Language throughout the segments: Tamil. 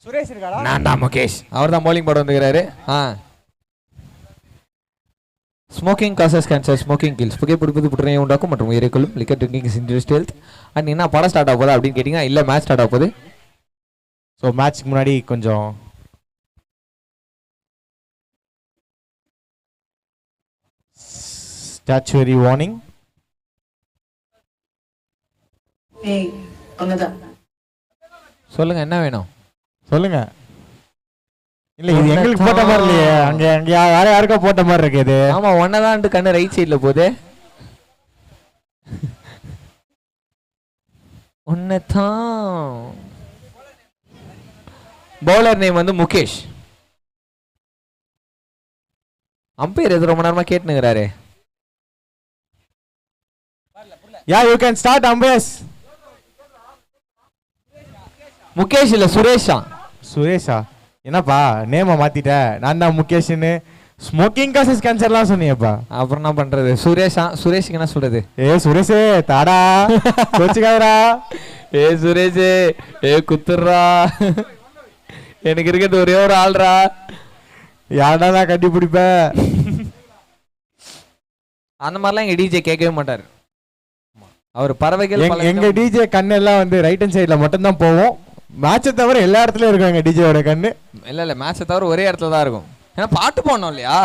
சுரேஷ் இருக்காரா? நான் தான் முகேஷ். அவர் தான் bowling போட வந்துக்கிறாரு. Smoking causes cancer, smoking kills, புகைப்பிடிப்பது புற்றுநோயை உண்டாக்கும் மற்றும் உயிரைக்கொள்ளும், liquor drinking is injurious to health. And என்ன படம் ஸ்டார்ட் ஆக போகுது அப்படின்னு கேட்டிங்கன்னா இல்லை, மேட்ச் ஸ்டார்ட் ஆக போகுது. ஸோ மேட்ச்க்கு முன்னாடி கொஞ்சம் ஸ்டாச்சுவரி வார்னிங். சொல்லுங்க, என்ன வேணும் சொல்லுங்க. இல்ல இது எங்களுக்கு போட்ட மாதிரி இல்லையே, அங்க அங்க யார யாருக்கோ போட்ட மாதிரி இருக்கு இது. ஆமா, ஒன்னதான் கண்ணு ரைட் சைடுல போகுது. ஒன்னதான் பவுலர் நேம் வந்து முகேஷ். அம்பையர் எது ரொம்ப நேரமா கேட்டுனுங்கிறாரு. Yeah you can start umpires. Mukesh இல்ல சுரேஷா. சுரேஷா? என்னப்பா நேம மாத்திட்ட? நான் தான் முகேஷ்னு ஸ்மோக்கிங் காசஸ் கேன்சர்லாம் சொன்னியப்பா. அப்புறம் என்ன பண்றது? சுரேஷா. சுரேஷுக்கு என்ன சொல்றது? சுரேஷே தாடா கோச்சுக்காதடா. சுரேஷே குத்துறா, எனக்கு இருக்கிறது ஒரே ஒரு ஆள்ரா. யாரா நான் கட்டி பிடிப்பேன். அந்த மாதிரிலாம் எங்க டிஜே கேட்கவே மாட்டாரு. அவர் பறவைகள் எங்க டிஜே கண்ணெல்லாம் வந்து ரைட் ஹேண்ட் சைட்ல மட்டும் தான் போவோம். மேட்சை தவிர எல்லா இடத்துலயும் இருக்கும் எங்க டிஜேயோட கண்ணு. இல்ல மேட்சை தவிர ஒரே இடத்துல தான் இருக்கும். ஏன்னா பாட்டு போடணும் இல்லையா,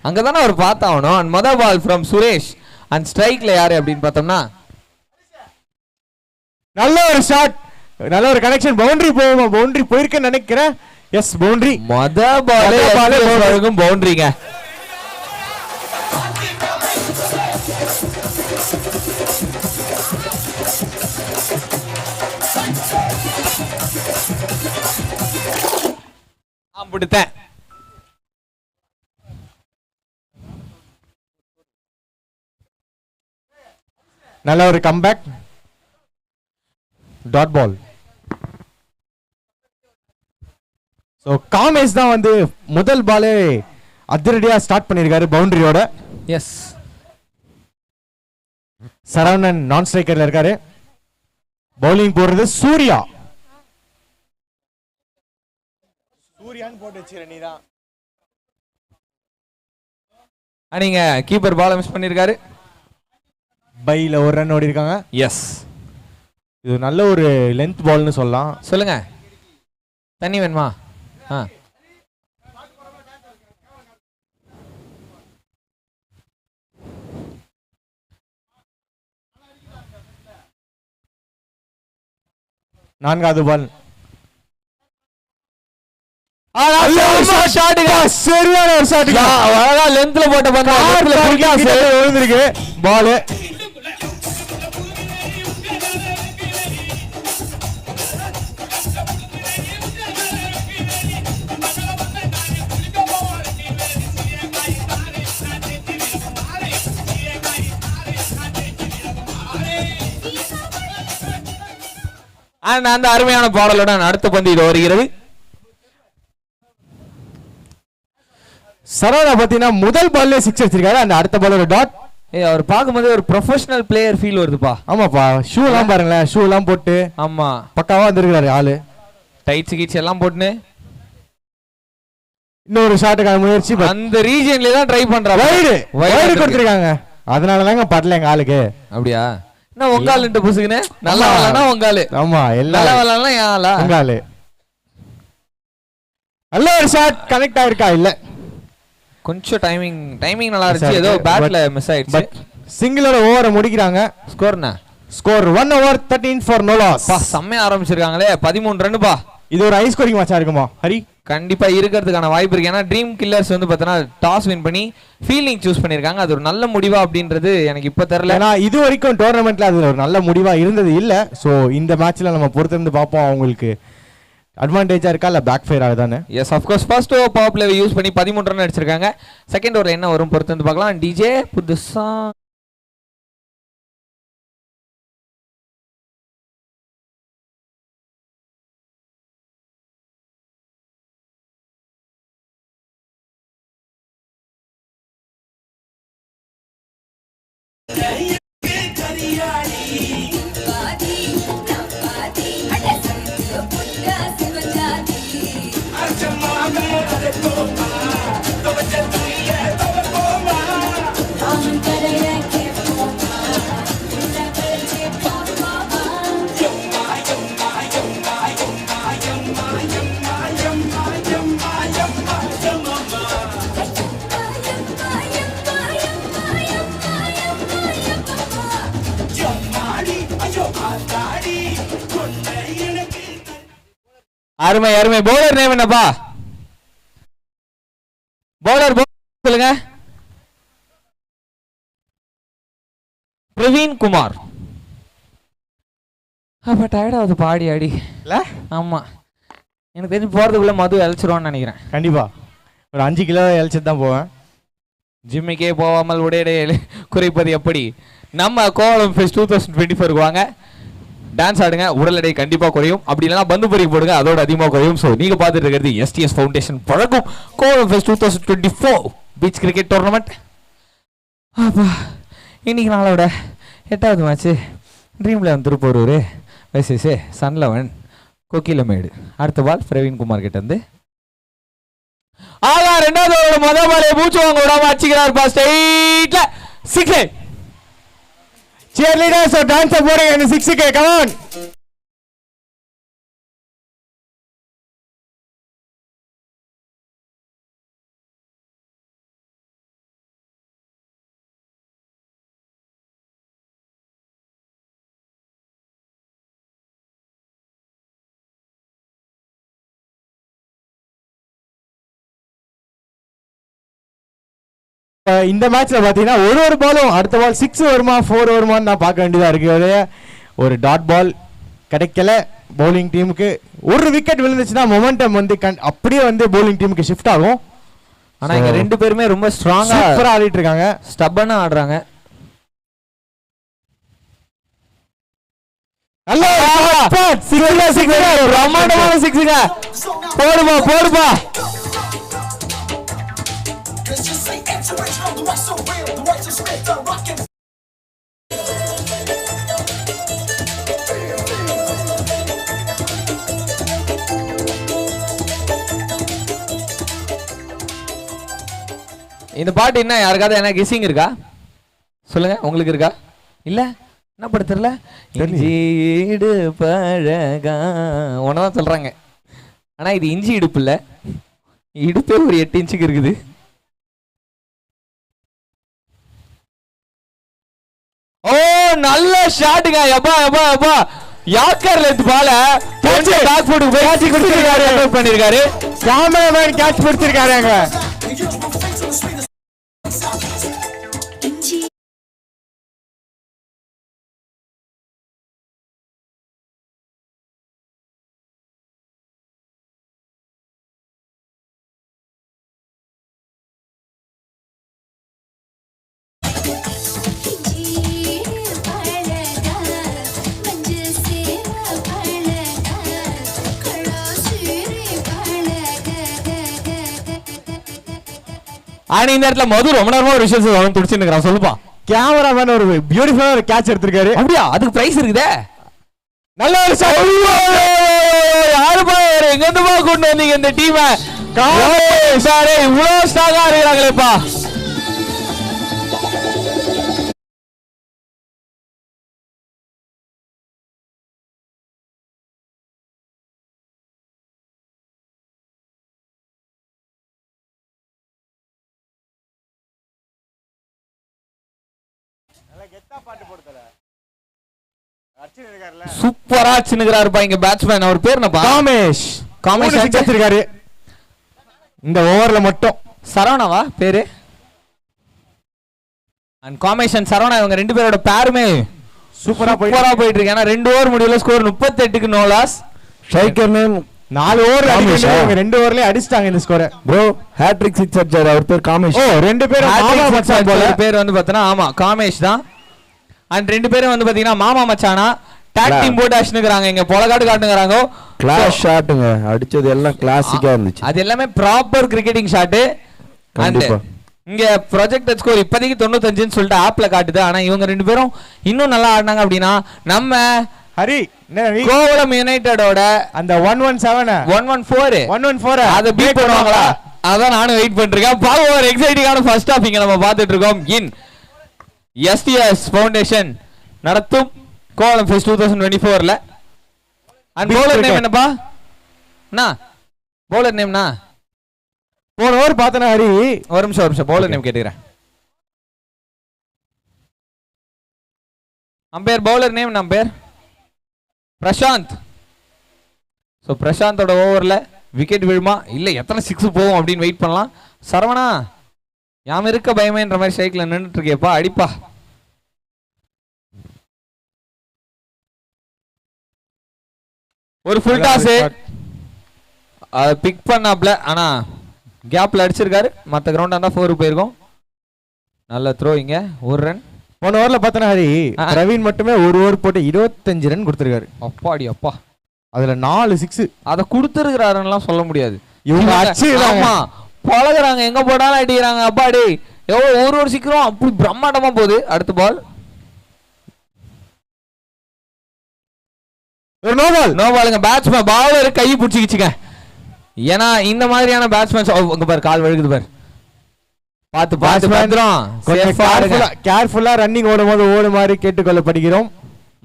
அங்கதானே அவர் பார்த்தாகணும். அண்ட் மொதல் பால் ஃப்ரம் சுரேஷ். அண்ட் ஸ்ட்ரைக்ல யாரு அப்படின்னு பார்த்தோம்னா நல்ல ஒரு ஷாட், நல்ல ஒரு கனெக்ஷன். பவுண்டரி போகுமா? பவுண்டரி போயிருக்குன்னு நினைக்கிறேன். Yes, boundary. மொதல் பால் பவுண்டரிங்க. பிடித்தேன். நல்ல ஒரு comeback. Dot ball. So Kamesh தான் வந்து முதல் பாலே அதிரடியா ஸ்டார்ட் பண்ணிருக்காரு பவுண்டரியோட. எஸ், சரவணன் நான் ஸ்ட்ரைக்கர்ல இருக்காரு. பவுலிங் போடுறது சூர்யா. சூர்யான்னு போட்டு வச்சிர நீதான். நீங்க கீப்பர் பால் மிஸ் பண்ணிருக்காரு. பைல ஒரு ரன் ஓடி இருக்காங்க. எஸ், இது நல்ல ஒரு லென்த் பால்னு சொல்லலாம். சொல்லுங்க, தண்ணி வேணுமா? நான்காவது பால். சரியான ஒரு ஷாட். லென்த்ல போட்ட விழுந்திருக்கு பால். அந்த அருமையான பாடலுடன் அடுத்த பந்து இது வருகிறது. சரவணா பாத்தீங்கன்னா முதல் பால்ல சிக்ஸ் அடிச்சிருக்காரு. அந்த அடுத்த பால் ஒரு டாட். அவர் பார்க்கும்போது ஒரு ப்ரொஃபஷனல் பிளேயர் ஃபீல் வருதுப்பா. ஆமாப்பா, ஷூ எல்லாம் பாருங்களேன், ஷூ எல்லாம் போட்டு ஆமா பக்காவா வந்திருக்காரு ஆளு. டைட்ஸ் கீட்ஸ் எல்லாம் போட்டுன்னு இன்னொரு ஷாட்டுக்கான முயற்சி. அந்த ரீஜன்ல தான் ட்ரை பண்றா. வைடு கொடுத்திருக்காங்க. அதனால தாங்க படல எங்க ஆளுக்கு. அப்படியா? என்ன உங்காலுன்ட்டு புசுக்குனே? நல்லா வரலனா உங்காலு. ஆமா, எல்லாம் நல்லா வரலனா யாலா உங்காலு. நல்ல ஒரு ஷாட் கனெக்ட் ஆயிருக்கா? இல்ல, கொஞ்சம் டைமிங் நல்லா இருந்துச்சு. ஏதோ பேட்ல மிஸ் ஆயிடுச்சு. சிங்கிளோட ஓவரை முடிக்கிறாங்க. ஸ்கோர்னா score 1 over 13 for no loss. பா, செம்மையா ஆரம்பிச்சிருக்காங்களே. 13 ரன் பா. இது ஒரு ஹை ஸ்கோரிங் மேட்சா இருக்குமா ஹரி? கண்டிப்பா இருக்கிறதுக்கான வாய்ப்பு இருக்கு. ஏன்னா ட்ரீம் கில்லர்ஸ் வந்து பார்த்தோன்னா டாஸ் வின் பண்ணி ஃபீல்டிங் சூஸ் பண்ணிருக்காங்க. அது ஒரு நல்ல முடிவா அப்படின்றது எனக்கு இப்ப தெரியல. ஏன்னா இது வரைக்கும் டோர்னமெண்ட்ல அது ஒரு நல்ல முடிவா இருந்தது இல்ல. சோ இந்த மேட்ச்ல நம்ம பொறுத்திருந்து பார்ப்போம் அவங்களுக்கு அட்வான்டேஜா இருக்கா இல்ல பேக் ஃபயர் ஆகுதானே. Yes, of course. First over power play use பண்ணி 13 ரன் அடிச்சிருக்காங்க. செகண்ட் ஓவர்ல என்ன வரும் பொறுத்திருந்து பார்க்கலாம். டிஜே புதுசா அருமை அருமை. பவுலர் நேம் என்னப்பா? பவுலர் சொல்லுங்க. பிரவீன் குமார். அப்ப டயர்டாவது பாடி ஆடி இல்ல? ஆமா, எனக்கு தெரிஞ்சு போறதுக்குள்ள மது இழைச்சிருவான்னு நினைக்கிறேன். கண்டிப்பா ஒரு 5 கிலோ இழைச்சிட்டு தான் போவேன். ஜிம்முக்கே போகாமல் உடையடை குறைப்பது எப்படி? நம்ம கோவளம் ஃபெஸ்ட் 2024 வாங்க, டான்ஸ் ஆடுங்க, உடல் எடை கண்டிப்பாக குறையும். அப்படி இல்லைனா பந்து பொறிக்கு போடுங்க, அதோட அதிகமாக குறையும். ஸோ நீங்கள் பார்த்துட்டு இருக்கிறது STS ஃபவுண்டேஷன் பழகும் Kovalam fest 2024 beach cricket tournament. அப்பா, இன்னைக்கு நாளோட 8வது match Dream eleven Tiruppur versus Sun eleven Kokilamedu. அடுத்த பால் பிரவீன் குமார் கிட்ட இருந்து. ஆகா, 2வது ஓவரோட முதல் பாலை மூச்சு வாங்க விடாம அடிச்சுக்கிறார். ஸ்ட்ரைட்ல 6. cheerleaders or dancer போடுங்க இந்த 6க்கு. come on. இந்த மேட்ச்ல பாத்தீங்கன்னா ஒரு பாலும் அடுத்த பால் 6 வருமா 4 வருமான்னு நான் பார்க்க வேண்டியதா இருக்கு. ஒரு டாட் பால் கிடைக்கல பவுலிங் டீமுக்கு. ஒரு விக்கெட் விழுந்துச்சுன்னா மொமெண்டம் வந்து அப்படியே வந்து பவுலிங் டீமுக்கு ஷிஃப்ட் ஆகும். ஆனா இங்க ரெண்டு பேருமே ரொம்ப ஸ்ட்ராங்கா சூப்பரா ஆடிட்டு இருக்காங்க, ஸ்டப்பனா ஆடுறாங்க. நல்ல பிரம்மாண்டமான 6ங்க. போடுப்பா போடுப்பா. இந்த பாட்டு என்ன யாருக்காவது என்ன கெஸ்ஸிங் இருக்கா? சொல்லுங்க, உங்களுக்கு இருக்கா? இல்ல என்ன பாட்டு தெரியல? இஞ்சி இடுப்பழகா ஒன்னதான் சொல்றாங்க. ஆனா இது இஞ்சி இடுப்பு இல்ல, இடுப்பே ஒரு 8 இன்ச்சுக்கு இருக்குது. ஓ நல்ல ஷாட்டுங்க. எப்பா எப்பா எப்பா, யாக்கர்ல இருந்து பால டாக் போட்டு கேட்ச் கொடுத்திருக்காரு, அட்டெம்ப்ட் பண்ணிருக்காரு. கேமராமேன் கேட்ச் பிடிச்சிருக்காருங்க. ஆனா இந்த இடத்துல மது ரொம்ப நேரமா ஒரு விஷயம் அவன் துடிச்சுன்னு சொல்லுப்பா. கேமராமேன் ஒரு பியூட்டிஃபுல்லா ஒரு கேட்ச் எடுத்திருக்காரு. அப்படியா? அதுக்கு பிரைஸ் இருக்குதே. நல்ல ஒரு யாருப்பா எங்க இருந்துப்பா கொண்டு வந்தீங்க இந்த டீமை? சாரே இவ்வளவு ஸ்ட்ராங்கா இருக்கிறாங்களேப்பா. சூப்பரா சின்னுகிறாருப்பா இங்க பேட்ஸ்மேன். அவர் பேர் என்னப்பா? காமேஷ். காமேஷ் அடிச்சிருக்காரு இந்த ஓவர்ல மட்டும். சரவணாவா பேரு? அண்ட் காமேஷ் அண்ட் சரவணா இவங்க ரெண்டு பேரோட பேருமே சூப்பரா போயிட்டு இருக்கு. ஏன்னா 2 ஓவர் முடியல, ஸ்கோர் 38க்கு no loss. Striker name 4 over அடிச்சாங்க, 2 ஓவர்லயே அடிச்சிட்டாங்க இந்த ஸ்கோரை. ப்ரோ ஹேட்ரிக் 6 அடிச்சாரு, அவர் பேர் காமேஷ். ஓ ரெண்டு பேரும் மாமா மச்சான் போல. பேர் வந்து பார்த்தனா ஆமா காமேஷ் தான். அண்ட் 2 பேரும் வந்து பாத்தீங்கன்னா மாமா மச்சானா டாக் டீம் போட்டு அடிச்சுங்கறாங்க. இங்க பொலகாடு காட்டுங்கறாங்க. கிளாஸ் ஷாட்டுங்க, அடிச்சது எல்லாம் கிளாசிக்கா இருந்துச்சு. அது எல்லாமே ப்ராப்பர் கிரிக்கெட்டிங் ஷாட். கண்டிப்பா இங்க ப்ரொஜெக்டட் ஸ்கோர் இப்போதைக்கு 95ன்னு சொல்லிட்டு ஆப்ல காட்டுது. ஆனா இவங்க 2 பேரும் இன்னும் நல்லா ஆடினாங்க அப்படின்னா நம்ம ஹரி கோவளம் யுனைட்டடோட அந்த 117 114 114 அத பீட் பண்ணுவாங்களா? அதான் நானும் வெயிட் பண்ணிருக்கேன். பாவம் ஒரு எக்ஸைட்டிங்கான ஃபர்ஸ்ட் ஆஃப் இங்க நம்ம பார்த்துட்டு இருக்கோம். இன் எஸ்டிஎஸ் ஃபவுண்டேஷன் நடத்தும் கோலம் ஃபெஸ்ட் 2024ல. அண்ட் பவுலர் நேம் என்னப்பா? அண்ணா பவுலர் நேம்னா போன ஓவர் பார்த்தனா ஹரி. ஒரு நிமிஷம் பவுலர் நேம் கேட்டுக்கிறேன். Umpire bowler name number Prashanth. So பிரசாந்தோட ஓவரில் விக்கெட் விழுமா இல்லை எத்தனை சிக்ஸ் போகும் அப்படின்னு வெயிட் பண்ணலாம். சரவணா யாம இருக்க பயமேன்ற மாதிரி ஸ்ட்ரைக்ல நின்றுட்டு இருக்கேப்பா, அடிப்பா. ஒரு ஃபுல் டாஸ் பிக் பண்ணாப்ல, ஆனா கேப்ல அடிச்சிருக்காரு. மற்ற கிரவுண்டா இருந்தா 4 போயிருக்கும். நல்ல த்ரோ இங்க, ஒரு ரன். போன ஓவர்ல பார்த்தனா ஹரி பிரவீன் மட்டுமே ஒரு ஓவர் போட்டு 25 ரன் கொடுத்திருக்காரு. அப்பாடி அப்பா, அதுல 4 சிக்ஸ். அதை கொடுத்துருக்கிறாருன்னு சொல்ல முடியாது. இவங்க அடிச்சுறாங்க, பழகுறாங்க, எங்க போனாலும் அடிக்கிறாங்க. அப்பாடி எவ்வளவு ஒரு சீக்கிரம் அப்படி பிரம்மாண்டமா போகுது. அடுத்த பால் ஒரு நோ பாலுங்க. பேட்ஸ்மேன் பாலர் கை பிடிச்சிக்கிச்சுங்க. ஏன்னா இந்த மாதிரியான பேட்ஸ்மேன் இங்க பாரு கால் வழுகுது பாரு, பார்த்து கேர்ஃபுல்லா ரன்னிங் ஓடும் மாதிரி கேட்டுக்கொள்ளப்படுகிறோம்.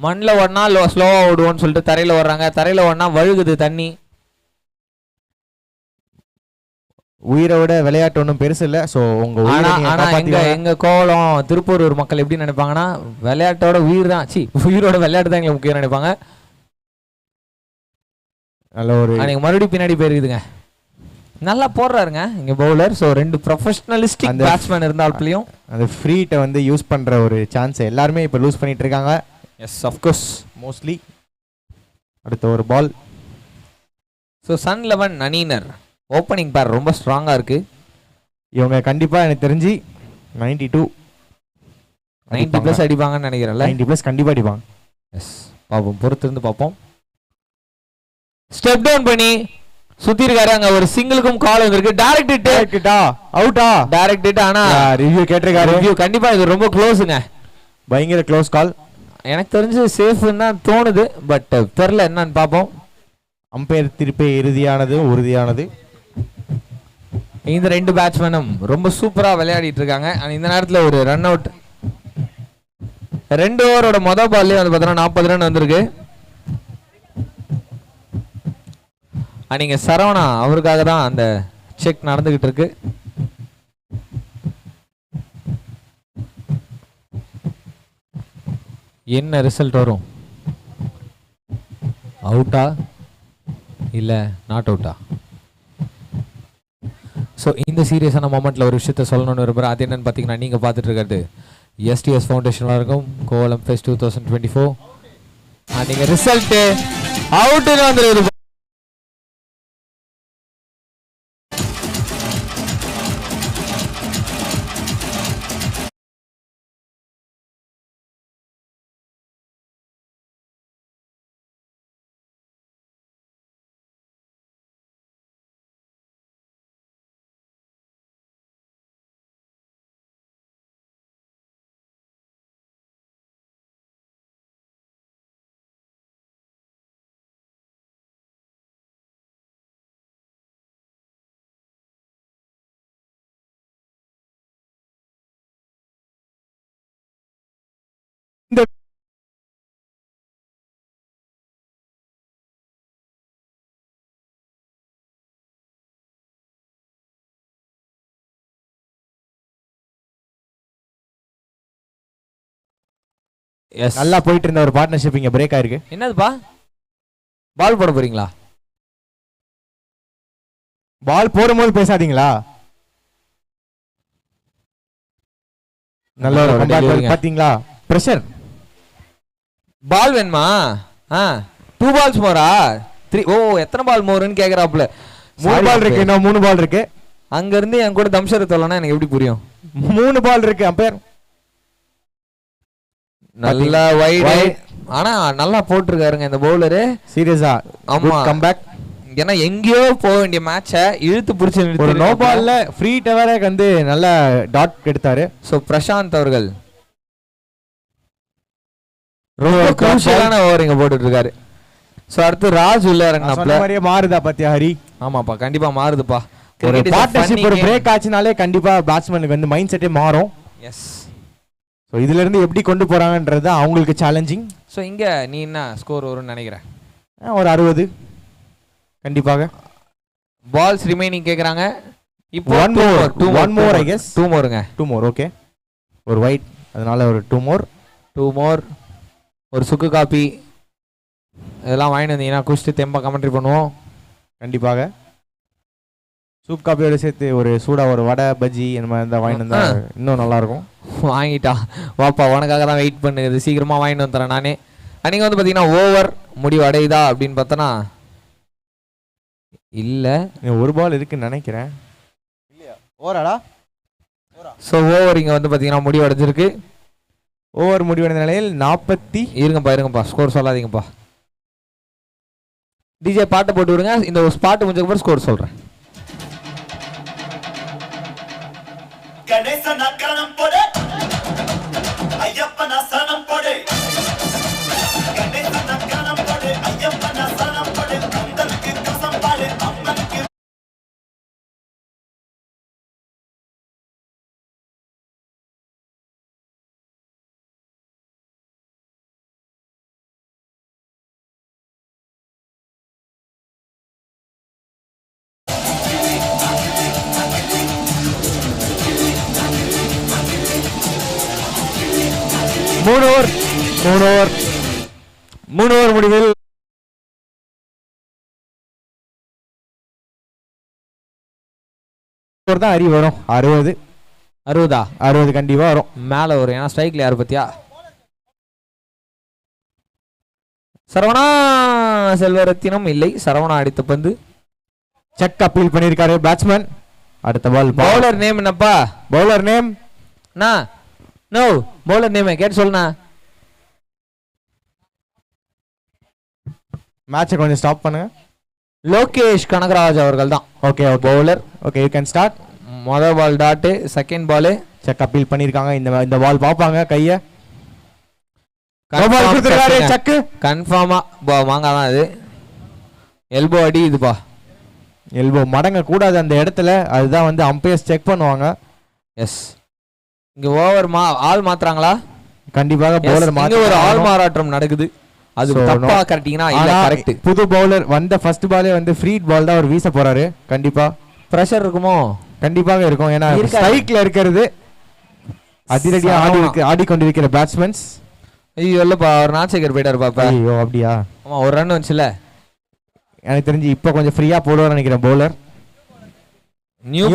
மண்ணில் ஓடனா ஸ்லோவா ஓடுவோம்னு சொல்லிட்டு தரையில ஓடுறாங்க. தரையில ஓடனா வழுகுது தண்ணி. உயிரோட விளையாட்டு ஒன்றும் பெருசு இல்ல. சோ உங்க எங்க கோவளம் திருப்பூர் மக்கள் எப்படி நினைப்பாங்கன்னா, விளையாட்டோட உயிர் தான், உயிரோட விளையாட்டு தான் எங்களுக்கு முக்கியம் நினைப்பாங்க. நல்ல ஒரு மறுபடியும் பின்னாடி போயிருக்குதுங்க. நல்லா போடுறாருங்க இங்க பவுலர். சோ 2 ப்ரொஃபஷனலிஸ்டிக் பேட்ஸ்மேன் இருந்தாலும் அந்த ஃப்ரீட்ட வந்து யூஸ் பண்ற ஒரு சான்ஸ் எல்லாருமே இப்ப லூஸ் பண்ணிட்டு இருக்காங்க. Yes of course, mostly. அடுத்த ஒரு பால். ஸோ சன் 11 அணியினர் ஓப்பனிங் பேர் ரொம்ப ஸ்ட்ராங்கா இருக்கு. இவங்க கண்டிப்பா எனக்கு தெரிஞ்சு 90+ அடிப்பாங்கன்னு நினைக்கிறேன்ல. 90+ கண்டிப்பா அடிப்பாங்க. எஸ், பாப்போம், பொறுத்து இருந்து பார்ப்போம். ஸ்டெப் டவுன் பண்ணி சுத்தி இருக்காரு. அங்க ஒரு சிங்கிளுக்கும் கால் வந்திருக்கு. டைரக்ட் ஹிட் அவுட்டா? Direct hit. ஆனா ரிவ்யூ கேட்டிருக்காரு. ரிவ்யூ கண்டிப்பா இது ரொம்ப க்ளோஸ்ங்க, பயங்கர க்ளோஸ் கால். எனக்கு தெரிஞ்சு சேஃப்னு தான் தோணுது, பட் தெரியல என்னன்னு பாப்போம். அம்பையர் தீர்ப்பே இறுதியானது, உறுதியானது. இந்த 2 பேட்ஸ்மேனும் ரொம்ப சூப்பரா விளையாடிட்டு இருக்காங்க. இந்த நேரத்துல ஒரு ரன் அவுட். 2 ஓவரோட மொதல் பால்லே வந்து பார்த்தோன்னா 40 ரன் வந்திருக்கு. நீங்க சரவணா அவருக்காக தான் அந்த செக் நடந்துகிட்டு இருக்கு. என்ன ரிசல்ட் வரும்? அவுட்டா இல்ல நாட் அவுட்டா? ஸோ இந்த சீரியஸான மொமெண்ட்ல ஒரு விஷயத்த சொல்லணும்னு விரும்புகிறேன். அது என்னன்னு பார்த்தீங்கன்னா, நீங்க பார்த்துட்டு இருக்கிறது எஸ்டிஎஸ் ஃபவுண்டேஷன்ல இருக்கும் கோலம் ஃபெஸ்ட் 2024. நீங்க ரிசல்ட் அவுட்னு வந்துருக்குது. நல்லா போயிட்டு இருந்த ஒரு பார்ட்னர்ஷிப் இங்க பிரேக் ஆயிருக்கு. என்னதுப்பா? பால் போட போறீங்களா? பால் போடும்போது பேசாதீங்களா? நல்ல ஒரு கம்பேக் பாத்தீங்களா? பிரஷர். பால் வேணுமா? 2 balls மோரா? 3. ஓ, எத்தனை பால் மோர்னு கேக்குறாப்ல. 3 பால் இருக்கு, இன்னும் 3 பால் இருக்கு. அங்க இருந்து என் கூட தம்ஷர் சொல்லனா எனக்கு எப்படி புரியும்? 3 பால் இருக்கு அம்பையர். நல்லா வைட். ஆனா நல்லா போட்டுருக்காருங்க இந்த பவுலரு. சீரியஸா ஆமா, கம்பேக். ஏன்னா எங்கேயோ போக வேண்டிய மேட்சை இழுத்து பிடிச்சி ஒரு நோ பால்ல ஃப்ரீ டவரே வந்து நல்ல டாட் எடுத்தாரு. சோ பிரசாந்த் அவர்கள் ரொம்ப குரூஷியலான ஓவர் இங்க போட்டுட்டு இருக்காரு. சோ அடுத்து ராஜ் உள்ள இறங்கினாப்ல. மாதிரியே மாறுதா பாத்தியா ஹரி? ஆமாப்பா, கண்டிப்பா மாறுதுப்பா. ஒரு Cricket is a partnership funny ஒரு game. பிரேக் ஆச்சுனாலே கண்டிப்பா பேட்ஸ்மேனுக்கு வந்து மைண்ட் செட்டே மாறும். எஸ். ஸோ இதுல இருந்து எப்படி கொண்டு போறாங்கன்றது அவங்களுக்கு சேலஞ்சிங். ஸோ இங்க நீ என்ன ஸ்கோர் வரும்னு நினைக்கிறேன்? ஒரு 60 கண்டிப்பாக. பால்ஸ் ரிமைனிங் கேக்குறாங்க. இப்போ one more I guess. 2 மோருங்க. 2 more okay. ஒரு ஒயிட் அதனால ஒரு 2 more. ஒரு சுக்கு காப்பி இதெல்லாம் வாங்கிட்டு வந்தீங்கன்னா குடிச்சிட்டு தெம்பா கமெண்ட்ரி பண்ணுவோம் கண்டிப்பாக. சூப் காப்பியோட சேர்த்து ஒரு சூடா ஒரு வடை பஜ்ஜி இந்த மாதிரி இருந்தால் வாங்கிட்டு வந்தா இன்னும் நல்லா இருக்கும். வாங்கிட்டா வாப்பா உனக்காக தான் வெயிட் பண்ணுது, சீக்கிரமா வாங்கிட்டு வந்துறேன் நானே. அன்னைக்கு வந்து பார்த்தீங்கன்னா ஓவர் முடிவு அடையுதா அப்படின்னு பார்த்தோன்னா இல்லை, ஒரு பால் இருக்குன்னு நினைக்கிறேன். இல்லையா ஓவராடா? ஸோ ஓவர் இங்கே வந்து பார்த்தீங்கன்னா முடிவு அடைஞ்சிருக்கு. ஓவர் முடிவடைந்த நிலையில் 40. இருங்கப்பா ஸ்கோர் சொல்லாதீங்கப்பா. டிஜே பாட்டை போட்டு விடுங்க. இந்த ஒரு ஸ்பாட் முடிஞ்சதுக்கப்புறம் ஸ்கோர் சொல்கிறேன். கணேசனா கணம் போடு, ஐயப்பனா சனம் போடு. கணேசனா கணம் போடு, ஐயப்பனா சனம் போடு. அந்தனுக்கு கசம் பாடு, அம்மனுக்கு. மூணு ஓவர் முடிவில் தான் அறிவு வரும். 60 கண்டிப்பா வரும். மேலே வரும். ஏன்னா ஸ்ட்ரைக்ல யாரு பத்தியா சரவணா செல்வரத்தினம் இல்லை. சரவணா அடித்த பந்து செக் அப்பீல் பண்ணியிருக்காரு பேட்ஸ்மேன். அடுத்த பால். பவுலர் நேம் என்னப்பா? Bowler name no bowler name கேட்டு சொல்லுண்ணா. மேட்சை கொஞ்சம் ஸ்டாப் பண்ணுங்க. லோகேஷ் கனகராஜ் அவர்கள் தான். Okay bowler. Okay you can start. மொதல் ball dot, second ball check appeal பண்ணியிருக்காங்க. இந்த பால் பார்ப்பாங்க கையை. செக் கன்ஃபார்மா வாங்காதான் இது. எல்போ அடி இதுப்பா. எல்போ மடங்க கூடாது அந்த இடத்துல. அதுதான் வந்து அம்பையர்ஸ் செக் பண்ணுவாங்க. எஸ். இங்க ஓவர் ஆள் மாத்துறாங்களா? கண்டிப்பாக பவுலர் மாத்த ஒரு ஆள் மாறாட்டம் நடக்குது. அது தப்பா கரெக்ட்டீங்கன்னா இல்ல கரெக்ட். புது பவுலர் வந்த ஃபர்ஸ்ட் பாலே வந்து ஃப்ரீட் பால் தான் அவர் வீச போறாரு. கண்டிப்பா பிரஷர் இருக்குமோ? கண்டிப்பாக இருக்கும். ஏன்னா ஸ்ட்ரைக்ல இருக்கிறது அதிரடியா ஆடிக்கொண்டிருக்கிற பேட்ஸ்மேன்ஸ். ஐயோ இல்லப்பா ஒரு நாச்சேகர் போயிட்டாரு பாப்பா. ஐயோ அப்படியா? ஆமா ஒரு ரன் வந்துச்சுல. எனக்கு தெரிஞ்சு இப்போ கொஞ்சம் ஃப்ரீயா போடுவார்னு நினைக்கிறேன் பவுலர். நியூ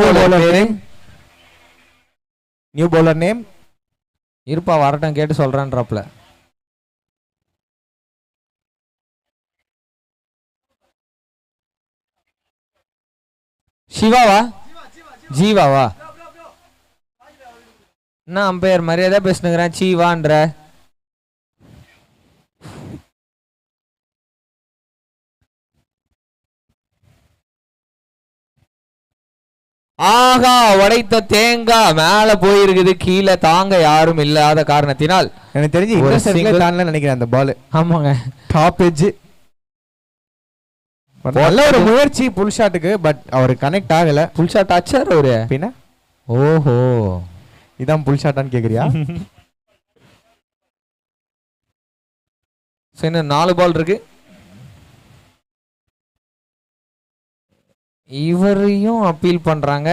பவுலர் நேம் இருப்பா வரட்டும் கேட்டு சொல்றேன்றாப்ல. சிவாவா? ஜீவாவா? என்ன அம்பையர் மரியாதை பேசுனுங்கிறேன் சீவான்ற. ஆகா உடைத்த தேங்காய் மேல போயிருக்குது. கீழே தாங்க யாரும் இல்லாத காரணத்தினால் எனக்கு தெரிஞ்சு நினைக்கிறேன் அந்த பால். ஆமாங்க டாப் எட்ஜ். நல்ல ஒரு முயற்சி புல் ஷாட்டுக்கு. பட் அவர் கனெக்ட் ஆகல. புல் ஷாட் ஆச்சார் அவரு. பின்ன ஓஹோ இதான் புல் ஷாட்டான்னு கேக்குறியா? இன்னும் 4 பால் இருக்கு. இவரையும் அப்பீல் பண்றாங்க.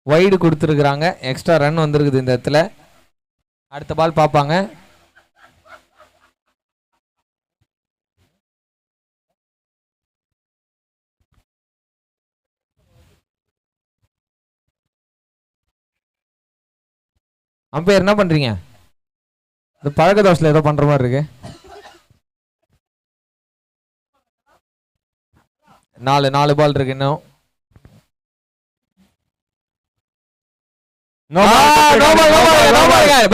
வைடு கொடுத்துருக்குறாங்க. எக்ஸ்ட்ரா ரன் வந்திருக்குது இந்த இடத்துல. அடுத்த பால் பார்ப்பாங்க. அம்பையர் என்ன பண்றீங்க? இந்த பழக்க தோசையில் ஏதோ பண்ற மாதிரி இருக்கு. 4 பால் இருக்கு இன்னும்.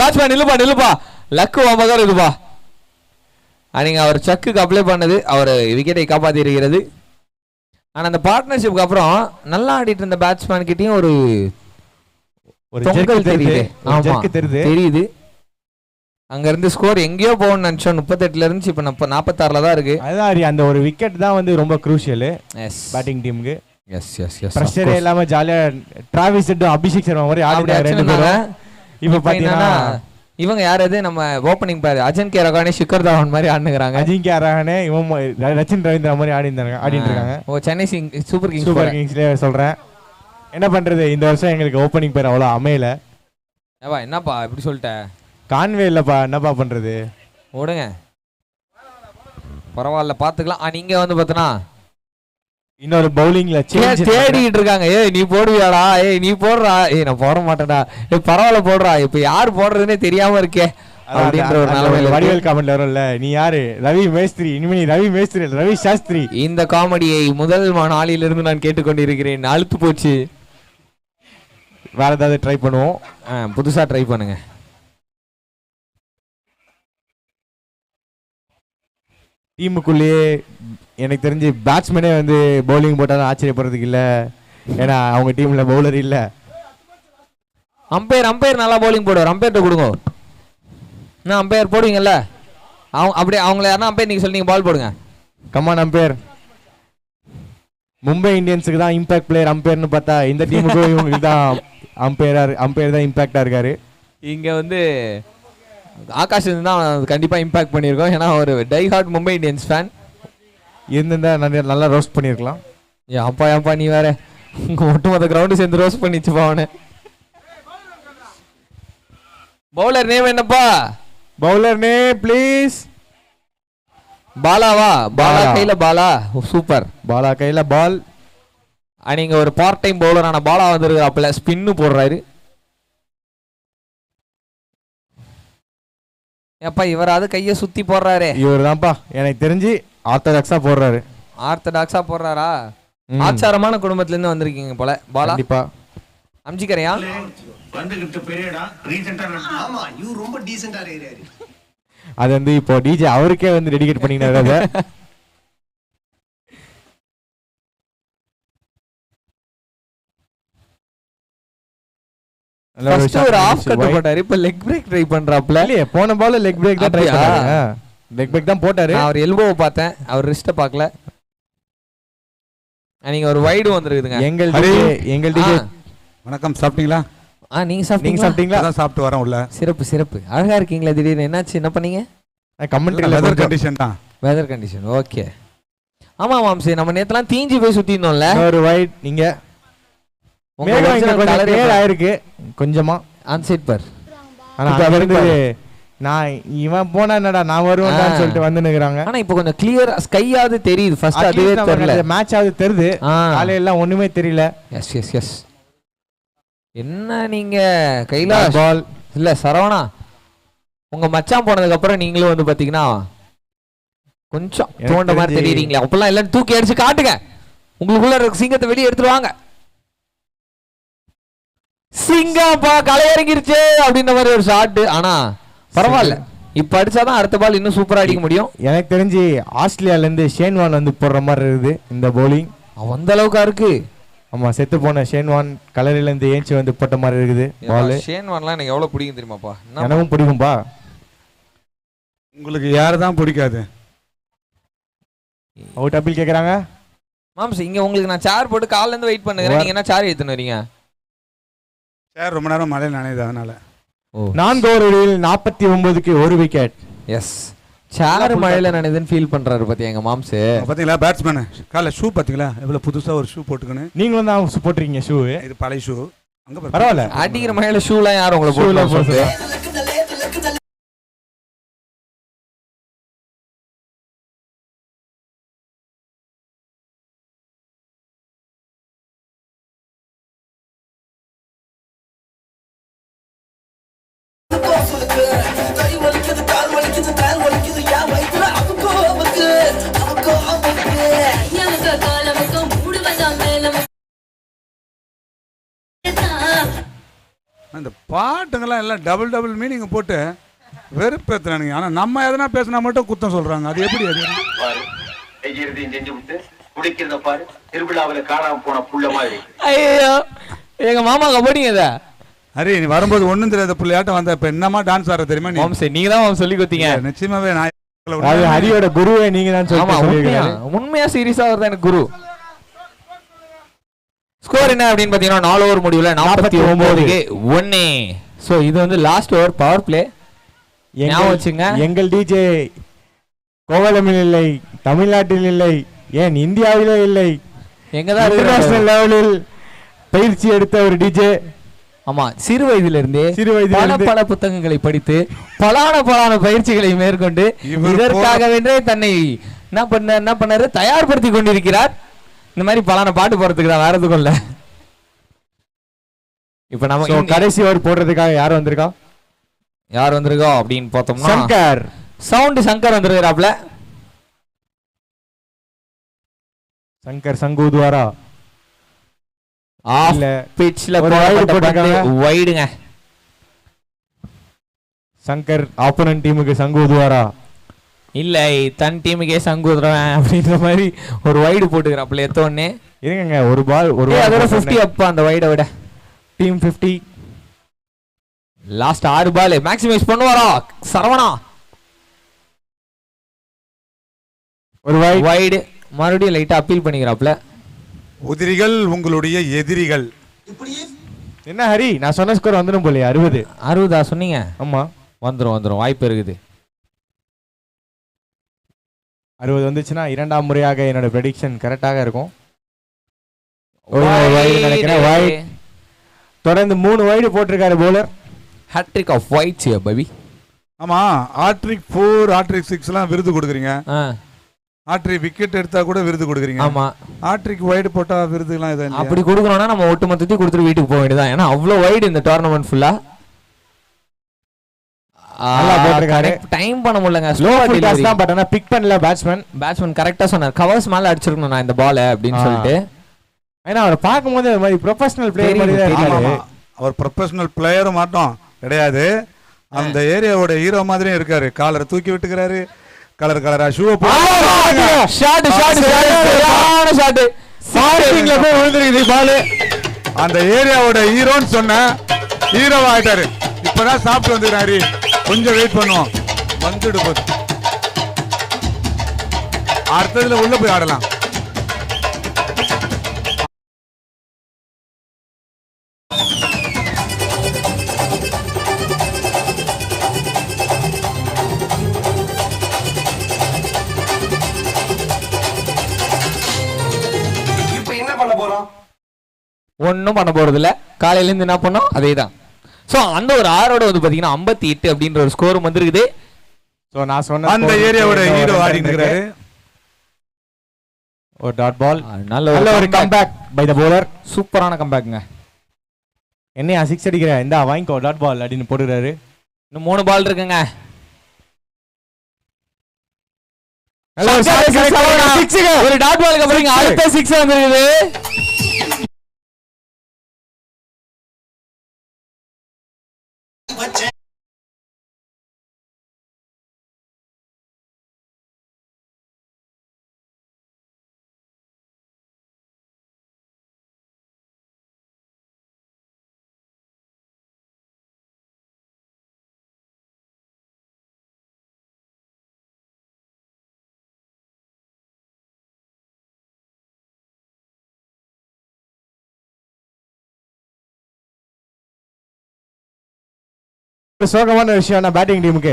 பேட்ஸ்மேன் நில்லுப்பா. லக்கு மகர் இதுப்பா. நீங்க அவர் சக்குக்கு அப்ளை பண்ணது அவர் விக்கெட்டை காப்பாத்தி இருக்கிறது. ஆனா அந்த பார்ட்னர்ஷிப்க்கு அப்புறம் நல்லா ஆடிட்டு இருந்த பேட்ஸ்மேன் கிட்டயும் ஒரு தெரியுது. அங்க இருந்து ஸ்கோர் எங்கேயோ போகணும்னு நினைச்சோம். 38ல இருந்துச்சு. இப்ப 46ல தான் இருக்கு. அதான் அந்த ஒரு விக்கெட் தான் வந்து ரொம்ப குரூஷியல் பேட்டிங் டீமுக்கு. எஸ் பிரஷரே இல்லாம ஜாலியா டிராவிஸ் ஹெட்டும் அபிஷேக் சர்மா மாதிரி ஆடினாங்க ரெண்டு பேரும். இப்போ பாத்தீங்கன்னா இவங்க யாரது நம்ம ஓப்பனிங் பாரு அஜன்கே ரகானே ஷிகர் தவான் மாதிரி ஆடுனுறாங்க. அஜிங்கே ரஹானே இவன் ரச்சின் ரவீந்திரா மாதிரி ஆடிட்டு இருக்காங்க. ஓ சென்னை சூப்பர் கிங்ஸ்லயே சொல்றேன். என்ன பண்றது, இந்த வருஷம் எங்களுக்கு ஓப்பனிங் பேர் அவ்வளோ அமையல. ஏவா என்னப்பா இப்படி சொல்லிட்ட? கான்வே இல்லப்பா, என்னப்பா பண்றது, ஓடுங்க பரவாயில்ல பாத்துக்கலாம். நீங்க வந்து பார்த்தனா இன்னொரு பவுலிங்ல தேடிட்டு இருக்காங்க. ஏய் நீ போடுவியாடா, ஏய் நீ போடுறா, ஏய் நான் போட மாட்டேன்டா, ஏய் பரவாயில்ல போடுறா, இப்ப யார் போடுறதுன்னே தெரியாம இருக்கே அப்படின்ற ஒரு நிலைமையில வடிவேல் காமெண்ட்ல வரும்ல, நீ யாரு ரவி மேஸ்திரி, இனிமே நீ ரவி மேஸ்திரி ரவி சாஸ்திரி. இந்த காமெடியை முதல் நாளிலிருந்து நான் கேட்டுக்கொண்டிருக்கிறேன். அழுத்து போச்சு. வேற ஏதாவது ட்ரை பண்ணுவோம், புதுசா ட்ரை பண்ணுங்க. டீமுக்குள்ளேயே எனக்கு தெரிஞ்சு பேட்ஸ்மேனே வந்து பவுலிங் போட்டாலும் ஆச்சரியப்படுறதுக்கு இல்ல, ஏன்னா அவங்க டீம்ல பவுலர் இல்ல. அம்பையர் நல்லா பவுலிங் போடுவார். அம்பையர்ட்ட கொடுங்க. நான் அம்பையர் போடுவீங்கல்ல, அவங்க அப்படியே அவங்கள யாருன்னா அம்பையர் நீங்க சொல்லி பால் போடுங்க. Come on umpire. மும்பை இந்தியன்ஸுக்கு தான் இம்பாக்ட் பிளேயர் அம்பையர்னு பார்த்தா இந்த டீமுக்கும் இவங்களுக்கு தான் அம்பையர் தான் இம்பாக்டா இருக்காரு. இங்க வந்து ஆகாஷ் தான் கண்டிப்பா இம்பாக்ட் பண்ணியிருக்கோம். ஏன்னா ஒரு die hard Mumbai Indians fan இருந்தா நல்லா ரோஸ்ட் பண்ணிருக்கலாம். அப்பா நீ வேற உங்க ஒட்டுமொத்த கிரவுண்டு சேர்ந்து ரோஸ்ட் பண்ணிச்சுப்பா அவனு. பவுலர் நேம் என்னப்பா? Bowler name please. பாலாவா? பாலா கையில பாலா. சூப்பர். பாலா கையில பால். நீங்க ஒரு பார்ட் டைம் பவுலரான பாலா வந்துருக்காப்ல, ஸ்பின்னு போடுறாரு. ஏப்பா இவராது கைய சுத்தி போடுறாரு. இவர் தான்ப்பா எனக்கு தெரிஞ்சு ஆர்த்தடாக்ஸா போடுறாரு. ஆர்த்தடாக்ஸா போடுறாரா? ஆச்சாரமான குடும்பத்துல இருந்து வந்திருக்கீங்க போல பாலா. கண்டிப்பா. அம்ஜிக்கரையா வந்துகிட்டு பெரியடா ரீசெண்டா ஆமா யூ ரொம்ப டீசென்ட்டா இருக்காரு. அது வந்து இப்போ டிஜே அவருக்கே வந்து டெடிகேட் பண்ணினாரு. அத ஃபர்ஸ்ட் ஒரு ஆஃப் கட் போட்டாரு, இப்ப லெக் பிரேக் ட்ரை பண்றாப்ல. இல்லையே போன பால்ல லெக் பிரேக் தான் ட்ரை பண்ணாரு. லெக் பிரேக் தான் போட்டாரு. அவர் எல்போவை பார்த்தேன், அவர் ரிஸ்ட பார்க்கல. நீங்க ஒரு வைடு வந்திருக்குதுங்க. எங்கள் டிஜே வணக்கம், சாப்பிட்டீங்களா? நீங்க சாப்பிட்டீங்களா? அதான் சாப்பிட்டு வரேன் உள்ள. சிறப்பு. அழகா இருக்கீங்களா? திடீர்னு என்னாச்சு, என்ன பண்ணீங்க? கமெண்ட்ல வெதர் கண்டிஷன் தான். Weather condition okay. ஆமா மாம்சி, நம்ம நேத்தலாம் தீஞ்சி போய் சுத்தினோம்ல. ஒரு வைட் நீங்க ஆயிருக்கு கொஞ்சமா அன்செட் பார். நான் இவன் போனா என்னடா நான் வருவேன்டான்னு சொல்லிட்டு வந்து நிக்கிறாங்க. ஆனா இப்போ கொஞ்சம் கிளியரா ஸ்கையாவது தெரியுது. ஃபர்ஸ்ட் அதுவே தெரியல, மேட்ச் ஆவது தெரியுது. காலையில எல்லாம் ஒண்ணுமே தெரியல. எஸ் என்ன நீங்க கைலாஷ் பால் இல்ல சரவணா, உங்க மச்சான் போனதுக்கு அப்புறம் நீங்களும் வந்து பாத்தீங்கன்னா கொஞ்சம் தோண்ட மாதிரி தெரியுறீங்களா? அப்பெல்லாம் எல்லாம் தூக்கி அடிச்சு காட்டுங்க, உங்களுக்குள்ள சிங்கத்தை வெளியே எடுத்துருவாங்க. சிங்கப்பா களை இறங்கிருச்சு அப்படின்ற மாதிரி ஒரு ஷாட். ஆனா பரவாயில்ல, இப்ப அடிச்சாதான் அடுத்த பால் இன்னும் சூப்பரா அடிக்க முடியும். எனக்கு தெரிஞ்சு ஆஸ்திரேலியால இருந்து ஷேன்வான் வந்து போடுற மாதிரி இருக்குது இந்த பவுலிங். அந்த அளவுக்கா இருக்கு. ஆமா, செத்து போன ஷேன்வான் கலரில இருந்து ஏஞ்சி வந்து போட்ட மாதிரி இருக்குது பால். ஷேன்வான்லாம் எனக்கு எவ்வளவு பிடிக்கும் தெரியுமாப்பா? எனக்கும் பிடிக்கும்பா. உங்களுக்கு யாரை தான் பிடிக்காது? அவுட் அப்பீல் கேக்குறாங்க. மாம்ஸ் இங்க உங்களுக்கு நான் சேர் போட்டு கால்ல இருந்து வெயிட் பண்ணுங்க. நீங்க என்ன சேர் ஏத்துன வரீங்க? சேர் ரொம்ப நேரம் மழை நனையுது அதனால. 4 ஓவர்களில் 49க்கு ஒரு விக்கெட். எஸ், சேர் மழையில நனையுதுன்னு ஃபீல் பண்றாரு பாத்தியா எங்க மாம்ஸ். பாத்தீங்களா பேட்ஸ்மேன் காலைல ஷூ பாத்தீங்களா எவ்வளவு புதுசா ஒரு ஷூ போட்டுக்கணும். நீங்களும் தான் போட்டுறீங்க ஷூ. இது பழைய ஷூ. அங்க பரவாயில்ல, அடிக்கிற மழையில ஷூலாம் யாரும் உங்களை போட்டு அந்த பாட்டுங்கெல்லாம் எல்லாம் டபுள் மீனிங் போட்டு வெறுப்பேத்துறானுங்க. ஆனா நம்ம எதனா பேசினா மட்டும் குத்தம் சொல்றாங்க. அது எப்படி? அது செஞ்சு விட்டு குடிக்கிறத பாரு, திருவிழாவில காணாம போன புள்ள மாதிரி. ஐயோ எங்க மாமா கபடிங்க. அரே நீ வரும்போது ஒண்ணும் தெரியாத புள்ளையாட்டம் வந்த இப்ப என்னமா டான்ஸ் ஆடுற தெரியுமா? நீங்க தான் சொல்லி கொடுத்தீங்க. நிச்சயமாவே நான் ஹரியோட குருவே நீங்க தான் சொல்லிருக்கீங்க. உண்மையா சீரியஸா வருது எனக்கு குரு. ஸ்கோர் என்ன அப்படின்னு பார்த்தீங்கன்னா 4 ஓவர் முடிவில் 49க்கு 1. ஸோ இது வந்து லாஸ்ட் ஓவர் பவர் பிளே. ஞாபகம் வச்சுங்க, எங்கள் டிஜே கோவளமில் இல்லை, தமிழ்நாட்டில் இல்லை, ஏன் இந்தியாவிலே இல்லை, எங்கதான் இன்டர்நேஷனல் லெவலில் பயிற்சி எடுத்த ஒரு டிஜே. ஆமா, சிறு வயதிலிருந்தே பல புத்தகங்களை படித்து பலான பயிற்சிகளை மேற்கொண்டு இதற்காகவே தன்னை என்ன பண்ணாரு தயார்படுத்தி கொண்டிருக்கிறார். இந்த மாதிரி பலான பாட்டு போறதுக்கு தான், வேற எதுக்கும் இல்ல. இப்ப நம்ம கடைசி ஓவர் போடுறதுக்காக யார் வந்திருக்கா அப்படின்னு பார்த்தோம்னா சங்கர். சங்கர் வந்திருக்கிறாப்ல. சங்கர் சங்கூதுவாரா ஆஃப் பிட்ச்ல வைடுங்க. சங்கர் ஆப்போனன்ட் டீமுக்கு சங்கூதுவாரா இல்லை, தன் டீமுக்கே சங்கூதுறேன் அப்படின்ற மாதிரி ஒரு வைடு போட்டுக்கிறாப்ல. எத்தோடனே இருங்க, ஒரு பால் அதோட 50 அப்பா அந்த வைடை விட டீம் 50. லாஸ்ட் 6 பால் மேக்ஸிமைஸ் பண்ணுவாரா சரவணா? ஒரு வைடு மறுபடியும் லைட்டா அப்பீல் பண்ணிக்கிறாப்ல. உதிரிகள் உங்களுடைய எதிரிகள். என்ன ஹரி, நான் சொன்ன ஸ்கோர் வந்துடும் போலயே. 60 சொன்னீங்க. ஆமா, வந்துரும் வாய்ப்பு இருக்குது. 60 வந்துச்சுன்னா இரண்டாம் முறையாக என்னோட ப்ரெடிக்ஷன் கரெக்டாக இருக்கும். தொடர்ந்து 3 வைடு போட்டிருக்காரு bowler. Hattrick of wides baby. ஆமா, ஆட்ரிக் 4 ஆட்ரிக் 6 எல்லாம் விருது கொடுக்குறீங்க. ஆட்ரி விக்கெட் எடுத்தா கூட விருது கொடுக்குறீங்க. ஆமா, ஆட்ரிக் வைடு போட்டா விருது எல்லாம் இதை அப்படி கொடுக்கறோம்னா நம்ம ஒட்டுமொத்தத்தையும் கொடுத்துட்டு வீட்டுக்கு போக வேண்டியதான். ஏன்னா அவ்வளவு வைடு இந்த டோர்னமெண்ட் ஃபுல்லா. டைம் பண்ண முடியலங்க, ஸ்லோ டெலிவரி தான். பட் ஆனா பிக் பண்ணல பேட்ஸ்மேன் கரெக்ட்டா சொன்னார். கவர்ஸ் மேல அடிச்சிருக்கணும் நான் இந்த பால் அப்படின்னு சொல்லிட்டு. ஏன்னா அவரை பார்க்கும்போது ஒரு மாதிரி ப்ரொஃபஷனல் பிளேயர் மாதிரி தான் இருக்காரு. அவர் ப்ரொஃபஷனல் பிளேயரும் மாட்டோம் கிடையாது, அந்த ஏரியாவோட ஹீரோ மாதிரியும் இருக்காரு. காலரை தூக்கி விட்டுக்கிறாரு, கலரா ஷூ அந்த ஏரியாவோட ஹீரோன்னு சொன்ன ஹீரோவா ஆயிட்டாரு. இப்பதான் சாப்பிட்டு வந்துக்கிறாரு, கொஞ்சம் வெயிட் பண்ணுவோம், வந்துடு போது அடுத்ததுல உள்ள போய் ஆடலாம். ஒன்னும் பண்ண போறது இல்ல. காலையில இருந்து என்ன பண்ணோம் அதே தான். சோ அந்த ஒரு ஆரோட வந்து பாத்தீங்கன்னா 58 அப்படின்ற ஒரு ஸ்கோர் வந்திருக்குது. சோ நான் சொன்ன அந்த ஏரியாவோட ஹீரோ ஆடிட்டு இருக்காரு. ஒரு டாட் பால், நல்ல ஒரு கம்பேக் பை தி bowler. சூப்பரான கம்பேக்ங்க. என்னையா 6 அடிக்கிற, இந்தா வாங்கிக்கோ டாட் பால் அப்படின்னு போடுறாரு. இன்னும் 3 பால் இருக்குங்க. ஒரு டாட் பாலுக்கு அப்புறம் அடுத்த 6 வந்திருக்குது. சோகமான விஷயம், பேட்டிங் டீமுக்கு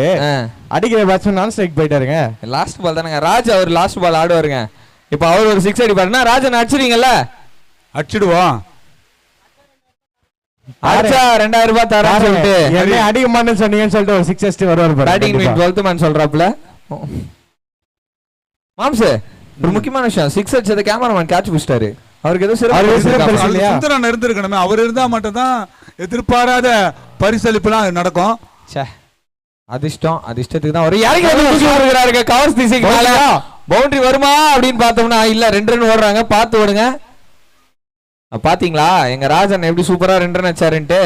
அடிக்கிற பேட்ஸ்மேன் நான் ஸ்ட்ரைக் போயிட்டாருங்க. லாஸ்ட் பால் தானங்க ராஜ், அவர் லாஸ்ட் பால் ஆடுவாருங்க. இப்போ அவர் ஒரு 6 அடிப்பாருன்னா ராஜன் அடிச்சிருவீங்கல்ல? அடிச்சிடுவோம். அடிச்சா 2000 ரூபாய் தரேன்னு சொல்லிட்டு என்ன அடிக்க மாட்டேன்னு சொன்னீங்கன்னு சொல்லிட்டு ஒரு 6 அடிச்சு வருவாரு. பேட்டிங் மீன் 12th மேன் சொல்றாப்ல. மாம்ஸ் ஒரு முக்கியமான விஷயம், 6 அடிச்சத கேமராமேன் கேட்ச் பிடிச்சிட்டாரு. அவருக்கு ஏதோ சுந்தரன் இருந்திருக்கணுமே, அவர் இருந்தா மட்டும் தான் எதிர்பாராத பரிசளிப்புலாம் நடக்கும். அதிர்ஷ்டத்துக்கு தான் ஒரு இறங்கி கவர்ஸ் திசைக்கு மேல பவுண்டரி வருமா அப்படின்னு பார்த்தோம்னா இல்ல, 2 ரன் ஓடுறாங்க. பார்த்து ஓடுங்க. பாத்தீங்களா எங்க ராஜன் எப்படி சூப்பரா 2 ரன் அடிச்சாருன்ட்டு.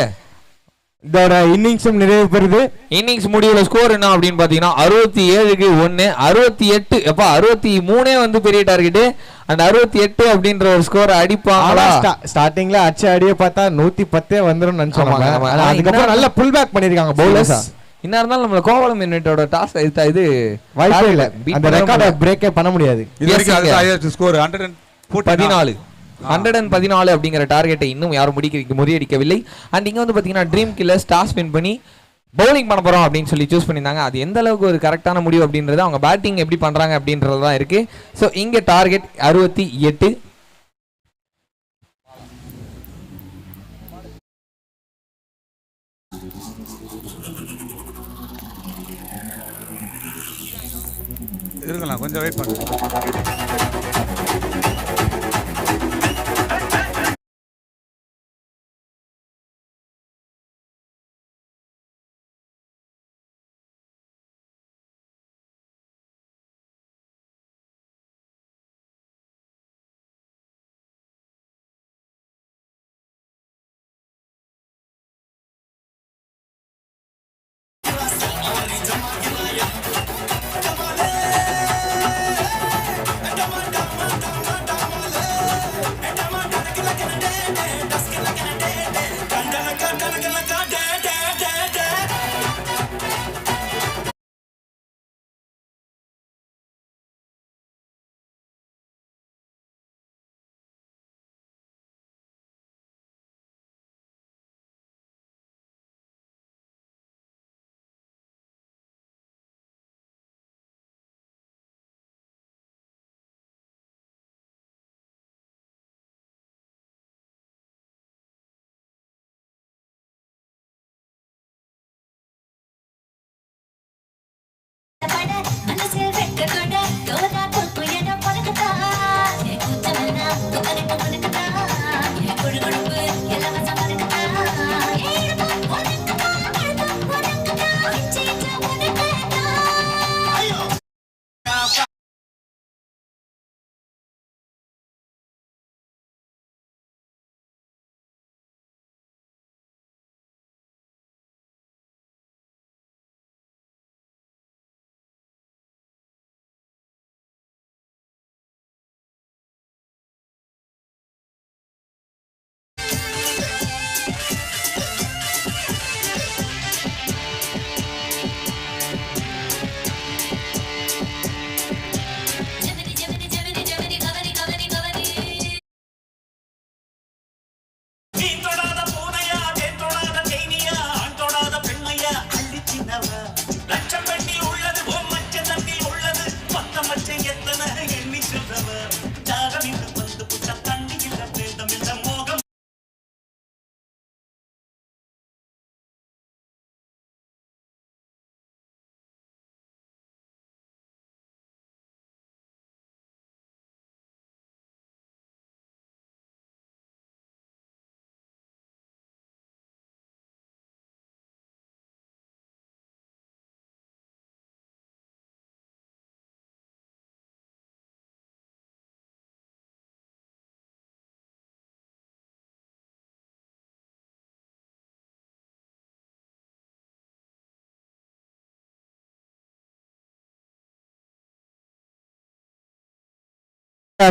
இதோட இன்னிங்ஸும் நிறைவு பெறுது. இன்னிங்ஸ் முடிவுல ஸ்கோர் என்ன அப்படின்னு பாத்தீங்கன்னா 67க்கு 1, 68 எப்பா 63 வந்து பெரிய டார்கெட். அந்த 68 அப்படின்ற ஒரு ஸ்கோர் அடிப்பாங்களா? ஸ்டார்டிங்ல அடிச்ச அடியை பார்த்தா 110 வந்துரும் நினைச்சாங்க. அதுக்கப்புறம் நல்ல புல் பேக் பண்ணிருக்காங்க பவுலர்ஸ். என்ன இருந்தாலும் நம்ம கோவளம் யூனிட்டோட டாஸ் இது வாய்ப்பே இல்ல, அந்த ரெக்கார்டை பிரேக்கே பண்ண முடியாது. இது வரைக்கும் ஹையஸ்ட் ஸ்கோர் 114. 114 அப்படிங்கிற டார்கெட்டை இன்னும் யாரும் முறியடிக்கவில்லை. அண்ட் இங்க வந்து பாத்தீங்கன்னா ட்ரீம் கில்லர்ஸ் டாஸ் வின் பண்ணி பவுலிங் பண்ண போறோம் அப்படின்னு சொல்லி சூஸ் பண்ணியிருந்தாங்க. அது எந்த அளவுக்கு ஒரு கரெக்டான முடிவு அப்படின்றது அவங்க பேட்டிங் எப்படி பண்றாங்க அப்படின்றது தான் இருக்கு. ஸோ இங்க டார்கெட் 68. இருக்கலாம், கொஞ்சம் வெயிட் பண்ணுங்க.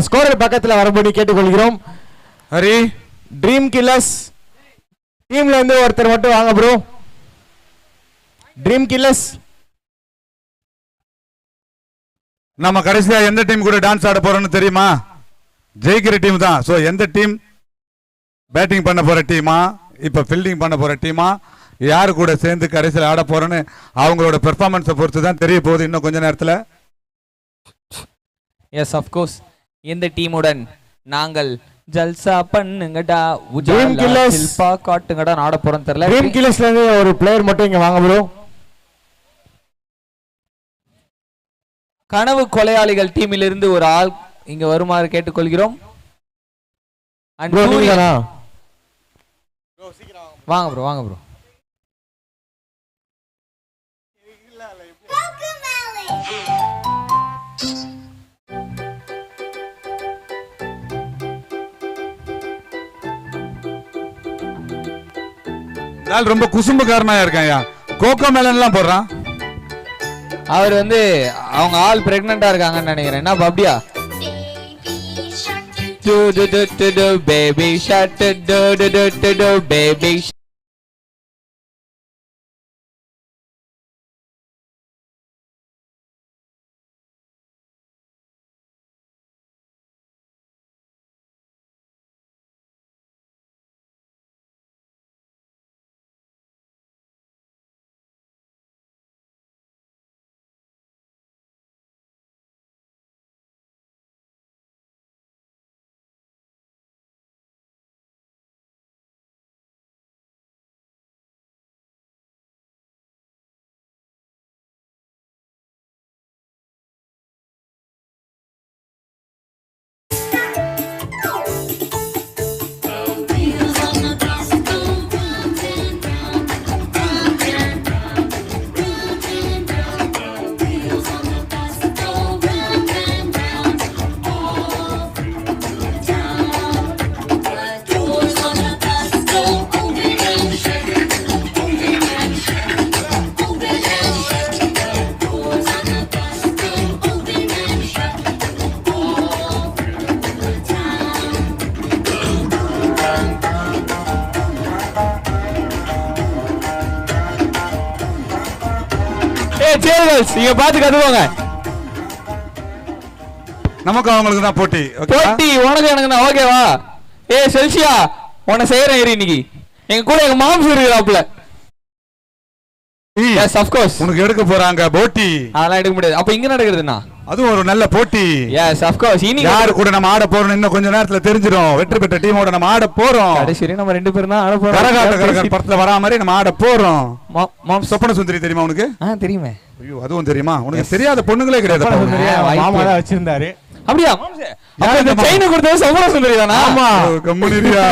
ஸ்கோரர் பக்கத்தில் வரும்படி கேட்டுக்கொள்கிறோம். ஹரி, ட்ரீம் கில்லர்ஸ் டீம்ல இருந்து ஒருத்தர் மட்டும் வாங்க ப்ரோ. ட்ரீம் கில்லர்ஸ் நம்ம கடைசியா எந்த டீம் கூட டான்ஸ் ஆட போறோம்னு தெரியுமா? ஜெயிக்கிற டீம் தான். ஸோ எந்த டீம் பேட்டிங் பண்ண போற டீமா, இப்ப ஃபீல்டிங் பண்ண போற டீமா, யாரு கூட சேர்ந்து கடைசியில் ஆட போறோன்னு அவங்களோட பெர்ஃபார்மன்ஸை பொறுத்து தான் தெரிய போகுது இன்னும் கொஞ்ச நேரத்தில். Yes of course. இந்த டீமுடன் நாங்கள் ஜல்சா பண்ணுங்கடா, ட்ரீம் கில்லர்ஸ் சில்பா காட்டுங்கடா ஆட போறோம் தெரியல. ட்ரீம் கில்லர்ஸ்ல இருந்து ஒரு பிளேயர் மட்டும் இங்க வாங்க ப்ரோ. கனவு கொலையாளிகள் டீமில் இருந்து ஒரு ஆள் இங்க வருமாறு கேட்டுக்கொள்கிறோம். வாங்க ப்ரோ, வாங்க ப்ரோ. ரொம்ப குசும்புக்காரனா இருக்காயா. கோகோ மேலன்லாம் போடுறான். அவர் வந்து அவங்க ஆள் பிரெக்னண்டா இருக்காங்கன்னு நினைக்கிறேன். என்ன அப்படியா? பேபி ஷாட் பேபி கேர்ள்ஸ் இங்க பார்த்து கத்துக்கோங்க. நமக்கு அவங்களுக்கு தான் போட்டி. போட்டி உனக்கு எனக்கு தான். ஓகேவா? செல்சியா உன்னை செய்யறேன் இரு. இன்னைக்கு எங்க கூட எங்க மாம்ஸ் இருக்கிறாப்ல. Yes of course. உனக்கு எடுக்க போறாங்க போட்டி. அதெல்லாம் எடுக்க முடியாது. அப்ப இங்க நடக்குதுன்னா அதுவும் ஒரு நல்ல போட்டி. Yes of course. இனி யாரு கூட நம்ம ஆட போறோம் இன்னும் கொஞ்ச நேரத்துல தெரிஞ்சிடும். வெற்றி பெற்ற டீமோட நம்ம ஆட போறோம். கடைசி நம்ம 2 பேரும் தான் ஆட போறோம். கரகாட்ட படத்துல வரா மாதிரி நம்ம ஆட போறோம். மாம் சொப்பன சுந்தரி தெரியுமா உனக்கு? தெரியுமே. ஐயோ அதுவும் தெரியுமா? உனக்கு தெரியாத பொண்ணுங்களே கிடையாது. மாமா தான் வச்சிருந்தாரு. அப்படியா? இந்த செயின் கொடுத்தது சொப்பன சுந்தரி தானா? ஆமா. கம்முனிரியா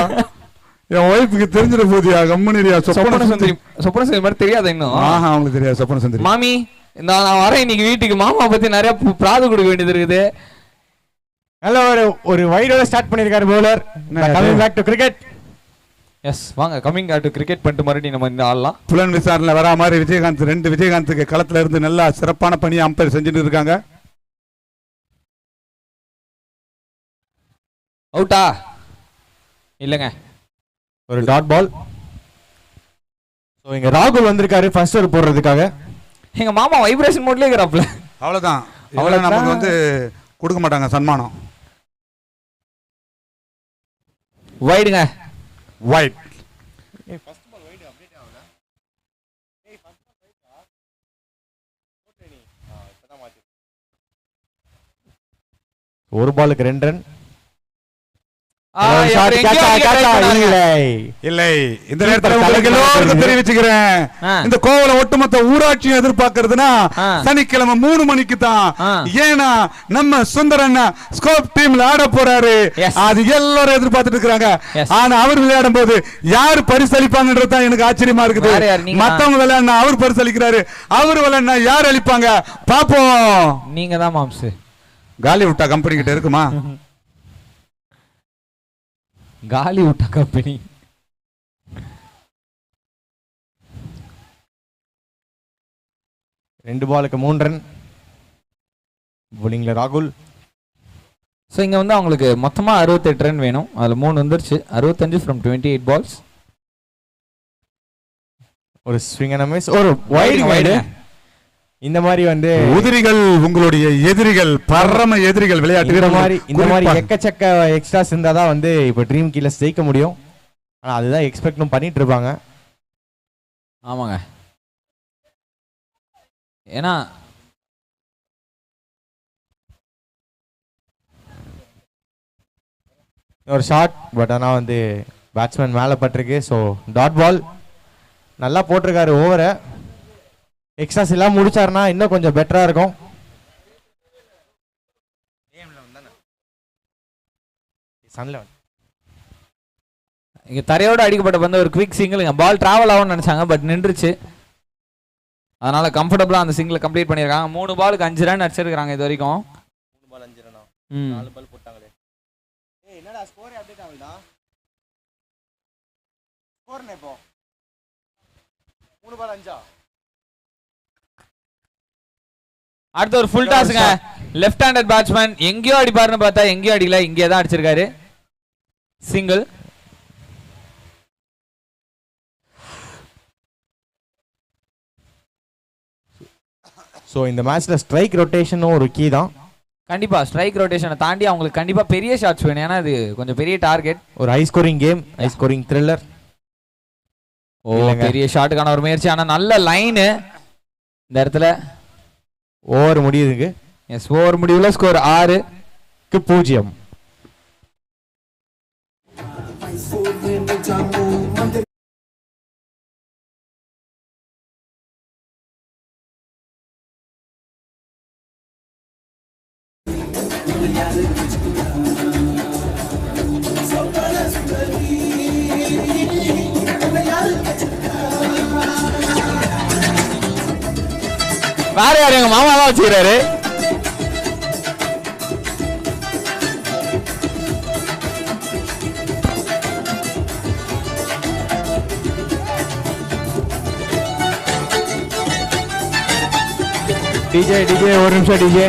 என் ஒய்ஃபுக்கு தெரிஞ்சிட போதியா? கம்முனிரியா சொப்பன சுந்தரி. சொப்பன சுந்தரி மாதிரி தெரியாது இன்னும். ஆஹா அவங்களுக்கு தெரியாது சொப்பன சுந்தரி. மாமி நான் வரேன் இன்னைக்கு வீட்டுக்கு. மாமா பத்தி நிறைய பிராது கொடுக்க வேண்டியது இருக்குது. நல்ல ஒரு வைடோட ஸ்டார்ட் பண்ணிருக்காரு bowler. Coming back to cricket. Yes வாங்க கமிங் பேக் டு கிரிக்கெட் பண்ணிட்டு மறுபடியும் நம்ம இந்த ஆடலாம். புலன் விசாரணை வரா மாதிரி விஜயகாந்த் 2 விஜயகாந்துக்கு களத்துல இருந்து நல்லா சிறப்பான பணியை அம்பையர் செஞ்சுட்டு இருக்காங்க. அவுட்டா இல்லங்க. ஒரு டாட் பால். சோ இங்க ராகுல் வந்திருக்காரு ஃபர்ஸ்ட் ஓவர் போடுறதுக்காக. எங்க மாமா வைப்ரேஷன் மோட்லயே இருக்கறாப்ல. அவ்வளவுதான். அவ்வளவு நமக்கு வந்து கொடுக்க மாட்டாங்க சன்மானம். வைடுங்க. வைட். ஏய் ஃபர்ஸ்ட் பால் வைட் அப்டேட் ஆகல. ஏய் ஃபர்ஸ்ட் பால் வைட்டா? போட்டு நீ. இப்பதான் மாத்தி. ஒரு பாலுக்கு 2 ரன். இல்லை இந்த நேரத்தில் தெரிவிச்சுக்கிறேன். இந்த கோவல ஒட்டுமொத்த ஊராட்சியும் எதிர்பார்க்கறதுனா சனிக்கிழமை 3 மணிக்கு தான். ஏன்னா நம்ம சுந்தரன் ஸ்கோப் டீம்ல ஆட போறாரு. அது எல்லாரும் எதிர்பார்த்துட்டு இருக்காங்க. ஆனா அவர் விளையாடும் போது யார் பரிசளிப்பாங்கன்றது தான் எனக்கு ஆச்சரியமா இருக்குது. மத்தவங்க விளையாடினா அவர் பரிசளிக்கிறாரு, அவர் விளையாடினா யார் அளிப்பாங்க பாப்போம். நீங்க தான் மாம்ஸ். காலி விட்டா கம்பெனி கிட்ட இருக்குமா? காலி விட்டா கம்பெனி. ரெண்டு பாலுக்கு 3 ரன். bowlingல ராகுல். ஸோ இங்கே வந்து அவங்களுக்கு மொத்தமாக 68 ரன் வேணும். அதில் 3 வந்துருச்சு. 65 ஃப்ரம் 28 பால்ஸ். ஒரு ஸ்விங் அண்ட் மிஸ், ஒரு வைடு. இந்த மாதிரி வந்து உதிரிகள் உங்களுடைய எதிரிகள், பரம எதிரிகள் விளையாட்டு இந்த மாதிரி எக்கச்சக்க எக்ஸ்ட்ராஸ் இருந்தா தான் வந்து இப்போ ட்ரீம் கீழ ஜெயிக்க முடியும். ஆனால் அதுதான் எக்ஸ்பெக்டும் பண்ணிட்டு இருப்பாங்க. ஆமாங்க, ஏன்னா ஒரு ஷாட், பட் ஆனால் வந்து பேட்ஸ்மேன் மேலே பட்டிருக்கு. ஸோ டாட் பால் நல்லா போட்டிருக்காரு ஓவரை. எக்ஸ்ட்ராஸ் எல்லாம் முடிச்சாருன்னா இன்னும் கொஞ்சம் பெட்டரா இருக்கும். இங்க தரையோட அடிக்கப்பட்ட பந்து ஒரு குவிக் சிங்கிள். பால் டிராவல் ஆகும்னு நினைச்சாங்க, பட் நின்றுச்சு. அதனால கம்ஃபர்டபுளா அந்த சிங்கிளை கம்ப்ளீட் பண்ணிருக்காங்க. 3 பாலுக்கு 5 ரன் அடிச்சிருக்காங்க இது வரைக்கும். 3 பால் 5 ரன்னா? 4 பால் போட்டாங்களே. ஏய் என்னடா ஸ்கோர் அப்டேட் ஆகலடா. ஸ்கோர் என்ன இப்போ? 3 பால் 5. அடுத்து ஒரு ஃபுல் டாஸ்ங்க. லெஃப்ட் ஹேண்டட் பேட்ஸ்மேன் எங்கேயோ அடிப்பாருன்னு பார்த்தா எங்கேயோ அடிக்கல, இங்கே தான் அடிச்சிருக்காரு. சிங்கிள். ஸோ இந்த மேட்ச்ல ஸ்ட்ரைக் ரொட்டேஷனும் ஒரு கீ தான். கண்டிப்பா ஸ்ட்ரைக் ரொட்டேஷனை தாண்டி அவங்களுக்கு கண்டிப்பா பெரிய ஷாட்ஸ் வேணும். ஏன்னா அது கொஞ்சம் பெரிய டார்கெட். ஒரு high scoring game, high scoring thriller. ஓ பெரிய ஷாட்டுக்கான ஒரு முயற்சி. ஆனால் நல்ல லைனு இந்த இடத்துல. ஓவர் முடியுதுங்க. எஸ், ஓவர் முடிவுல ஸ்கோர் 6-0. வேற யாரு? எங்க மாமா தான் வச்சுக்கிறாரு. டிஜே ஒரு நிமிஷம் டிஜே.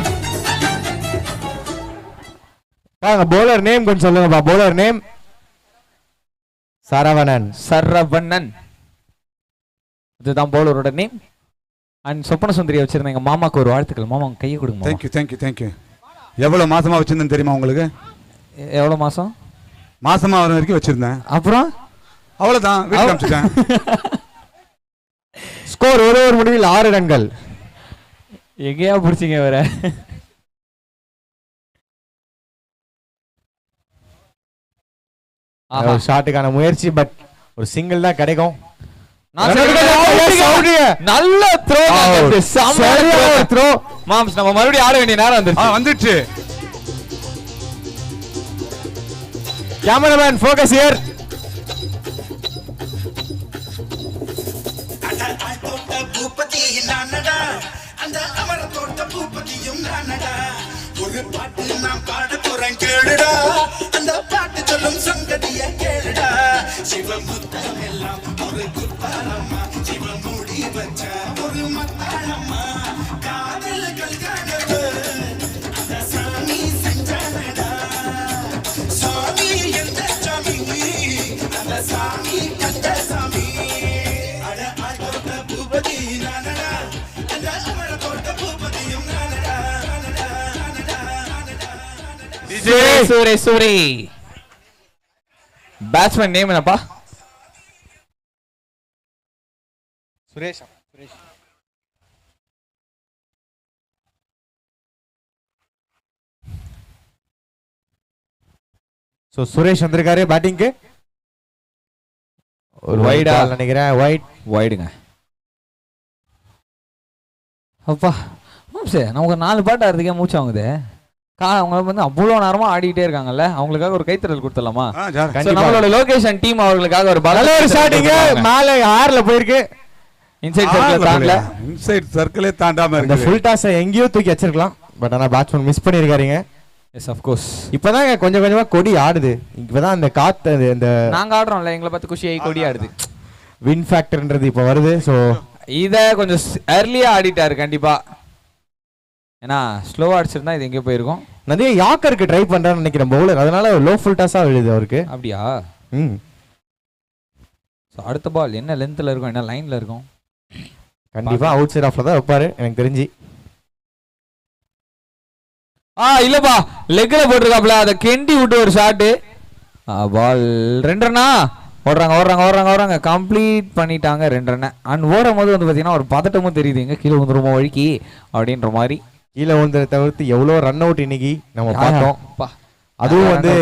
பவுலர் நேம் கொஞ்சம் சொல்லுங்கப்பா. Bowler name Saravanan. இதுதான் பவுலரோட நேம். அண்ட் சொப்பன சுந்தரியை வச்சிருந்த எங்க மாமாக்கு ஒரு வாழ்த்துக்கள். மாமா உங்க கையை கொடுங்க. தேங்க்யூ. எவ்வளவு மாசமா வச்சிருந்தேன் தெரியுமா உங்களுக்கு? எவ்வளவு மாசம்? மாசமா வர வரைக்கும் வச்சிருந்தேன். அப்புறம் அவ்வளவுதான், வீட்டுக்கு அனுப்பிச்சிட்டேன். ஸ்கோர் ஒரே ஒரு முடிவில் 6 ரன்கள். எங்கேயா பிடிச்சிங்க வேற? ஷாட்டுக்கான முயற்சி, பட் ஒரு சிங்கிள் தான் கிடைக்கும். நல்ல த்ரோ. மாம்ஸ் நம்ம மறுபடியும் ஆட வேண்டிய நேரம் வந்துச்சு. Cameraman focus here. பூபதி நானடா, அந்த அமர தோட்ட பூபதியும் நானடா. ஒரு பாட்டு நான் பாட போறேன் கேளுடா, அந்த பாட்டு சொல்லும் சங்கதிய கேளுடா. சிவமுத்தம் எல்லாம் ஒரு குத்தாளம்மா, சிவமுடி வச்ச ஒரு மத்தாளம்மா. காதல்கள் கனவு அந்த சாமி செஞ்சானடா. சாமி எந்த சாமி? அந்த சாமி கந்த சாமி. அட ஆட்டோட்ட பூபதி நானடா, அந்த அமர தோட்ட பூபதியும் நானடா. சூரி பேட்ஸ்மேன் நேம் என்னப்பா? சுரேஷ். சோ சுரேஷ் வந்திருக்காரு பேட்டிங்க்கு. ஒரு வைடா நினைக்கிறேன். வைடுங்க. அப்பா நமக்கு 4 பாட்டு ஆடுறதுக்கே மூச்சு வாங்குது. அவங்க வந்து அவ்வளோ நேரமா ஆடிட்டே இருக்காங்கல்ல, அவங்களுக்காக ஒரு கைத்தறல் கொடுத்துடலாமா? நம்மளோட லொகேஷன் டீம் அவர்களுக்காக ஒரு நல்ல ஒரு ஷாட்டிங் மேலே 6ல போயிருக்கு. இன்சைட் சர்க்கிள் தாண்டல. இன்சைட் சர்க்கிளே தாண்டாம இருக்கு. இந்த ஃபுல் டாஸ் எங்கேயோ தூக்கி வச்சிருக்கலாம், பட் ஆனா பேட்ஸ்மேன் மிஸ் பண்ணிருக்காருங்க. Yes of course. இப்பதான் கொஞ்சம் கொஞ்சமா கொடி ஆடுது. இப்பதான் அந்த காத்து அந்த நாங்க ஆடுறோம்ல, எங்களை பார்த்து குஷி ஆகி கொடி ஆடுது. வின் ஃபேக்டர்ன்றது இப்ப வருது. சோ இத கொஞ்சம் early ஆடிட்டாரு கண்டிப்பா. ஏன்னா ஸ்லோவா அடிச்சிருந்தா இது எங்கே போயிருக்கும். நிறைய யாக்கருக்கு ட்ரை பண்றான்னு நினைக்கிறேன் பவுலர், அதனால லோ ஃபுல் டாஸா விழுது அவருக்கு. அப்படியா? அடுத்த பால் என்ன லென்த்ல இருக்கும், என்ன லைன்ல இருக்கும்? கண்டிப்பா அவுட் சைட் ஆஃப்ல தான் வைப்பாரு எனக்கு தெரிஞ்சு. இல்லப்பா லெக்ல போட்டிருக்காப்ல, அதை கெண்டி விட்டு ஒரு ஷாட்டு. பால் 2 ரன்னா. ஓடுறாங்க கம்ப்ளீட் பண்ணிட்டாங்க 2 ரன். அண்ட் ஓடும் போது வந்து பார்த்தீங்கன்னா ஒரு பதட்டமும் தெரியுது, எங்க கீழே வந்துருமோ வழிக்கு அப்படின்ற மாதிரி. கீழே வந்து தவிர்த்து எவ்வளோ ரன் அவுட் இன்னைக்கு நம்ம பார்த்தோம். அதுவும் வந்து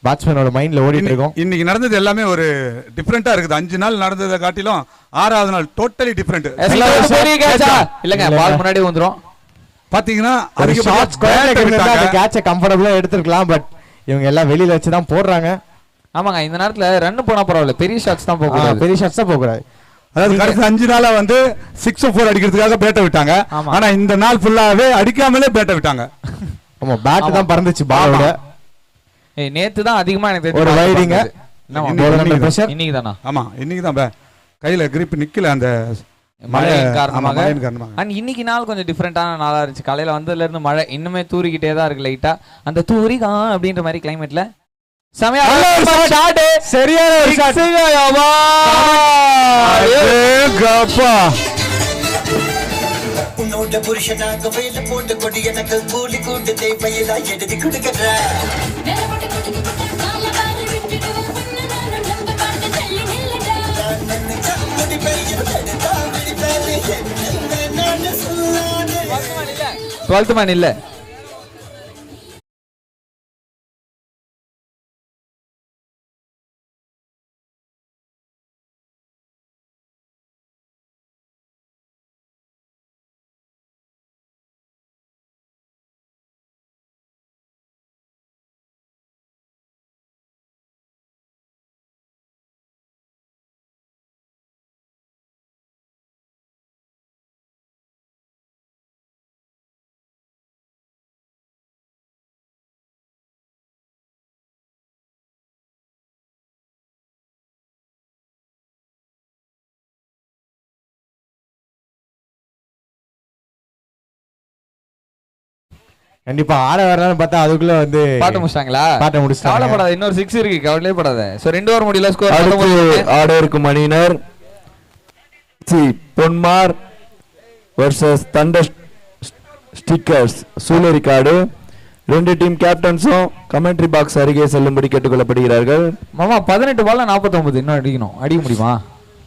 பேட்ஸ்மேனோட மைண்ட்ல ஓடிட்டு இருக்கோம். இன்னைக்கு நடந்தது எல்லாமே ஒரு டிஃபரெண்டா இருக்குது. 5 நாள் நடந்ததை காட்டிலும் 6வது நாள் டோட்டலி டிஃபரெண்ட். இல்லங்க பால் முன்னாடி வந்துரும் பாத்தீங்கன்னா அதுக்கு ஷாட்ஸ் அந்த கேட்சை கம்ஃபர்ட்டபிளா எடுத்துக்கலாம், பட் இவங்க எல்லாம் வெளியில வச்சு தான் போடுறாங்க. ஆமாங்க, இந்த நேரத்துல ரன் போனா பரவாயில்ல, பெரிய ஷாட்ஸ் தான் போகக்கூடாது. பெரிய ஷாட்ஸ் தான் போகக்கூடாது. அதாவது கடைசி 5 நாளா வந்து 6 4 அடிக்கிறதுக்காக பேட்டை விட்டாங்க. ஆனா இந்த நாள் ஃபுல்லாவே அடிக்காமலே பேட்டை விட்டாங்க. ஆமா, பேட் தான் பறந்துச்சு பாலோட. நேத்து தான் அதிகமா எனக்கு ஒரு வைடிங்க. இன்னைக்கு தானா? ஆமா இன்னைக்கு தான் கையில கிரிப் நிக்கல அந்த மழை காரணமாக. அண்ட் இன்னைக்கு நாள் கொஞ்சம் டிஃப்ரெண்டான நாளா இருந்துச்சு. காலையில வந்ததுல இருந்து மழை இன்னுமே தூரிக்கிட்டே தான் இருக்கு லைட்டா. அந்த தூரிகா அப்படின்ற மாதிரி கிளைமேட்ல சரியான ஒரு ஷாட். உன்னோட புருஷனாக வேலை போட்டு கொடி எனக்கு கூலி கூட்டு தேவையில்லா எழுதி கொடுக்கற. டுவெல்த் மேன் இல்ல. கண்டிப்பா ஆட வரலாம்னு பார்த்தா அதுக்குள்ள வந்து பாட்ட முடிச்சிட்டாங்களா? பாட்ட முடிச்சிட்டாங்க. கவலைப்படாத, இன்னொரு 6 இருக்கு, கவலையே படாத. சோ 2 ஓவர் முடியல. ஸ்கோர் ஆட இருக்கும் மணினர் Ponmar versus thunder stickers Soolerikadu. 2 team கேப்டன்ஸும் கமெண்ட்ரி பாக்ஸ் அருகே செல்லும்படி கேட்டுக்கொள்ளப்படுகிறார்கள். மாமா 18 பால்ல 49 இன்னும் அடிக்கணும். அடிக்க முடியுமா?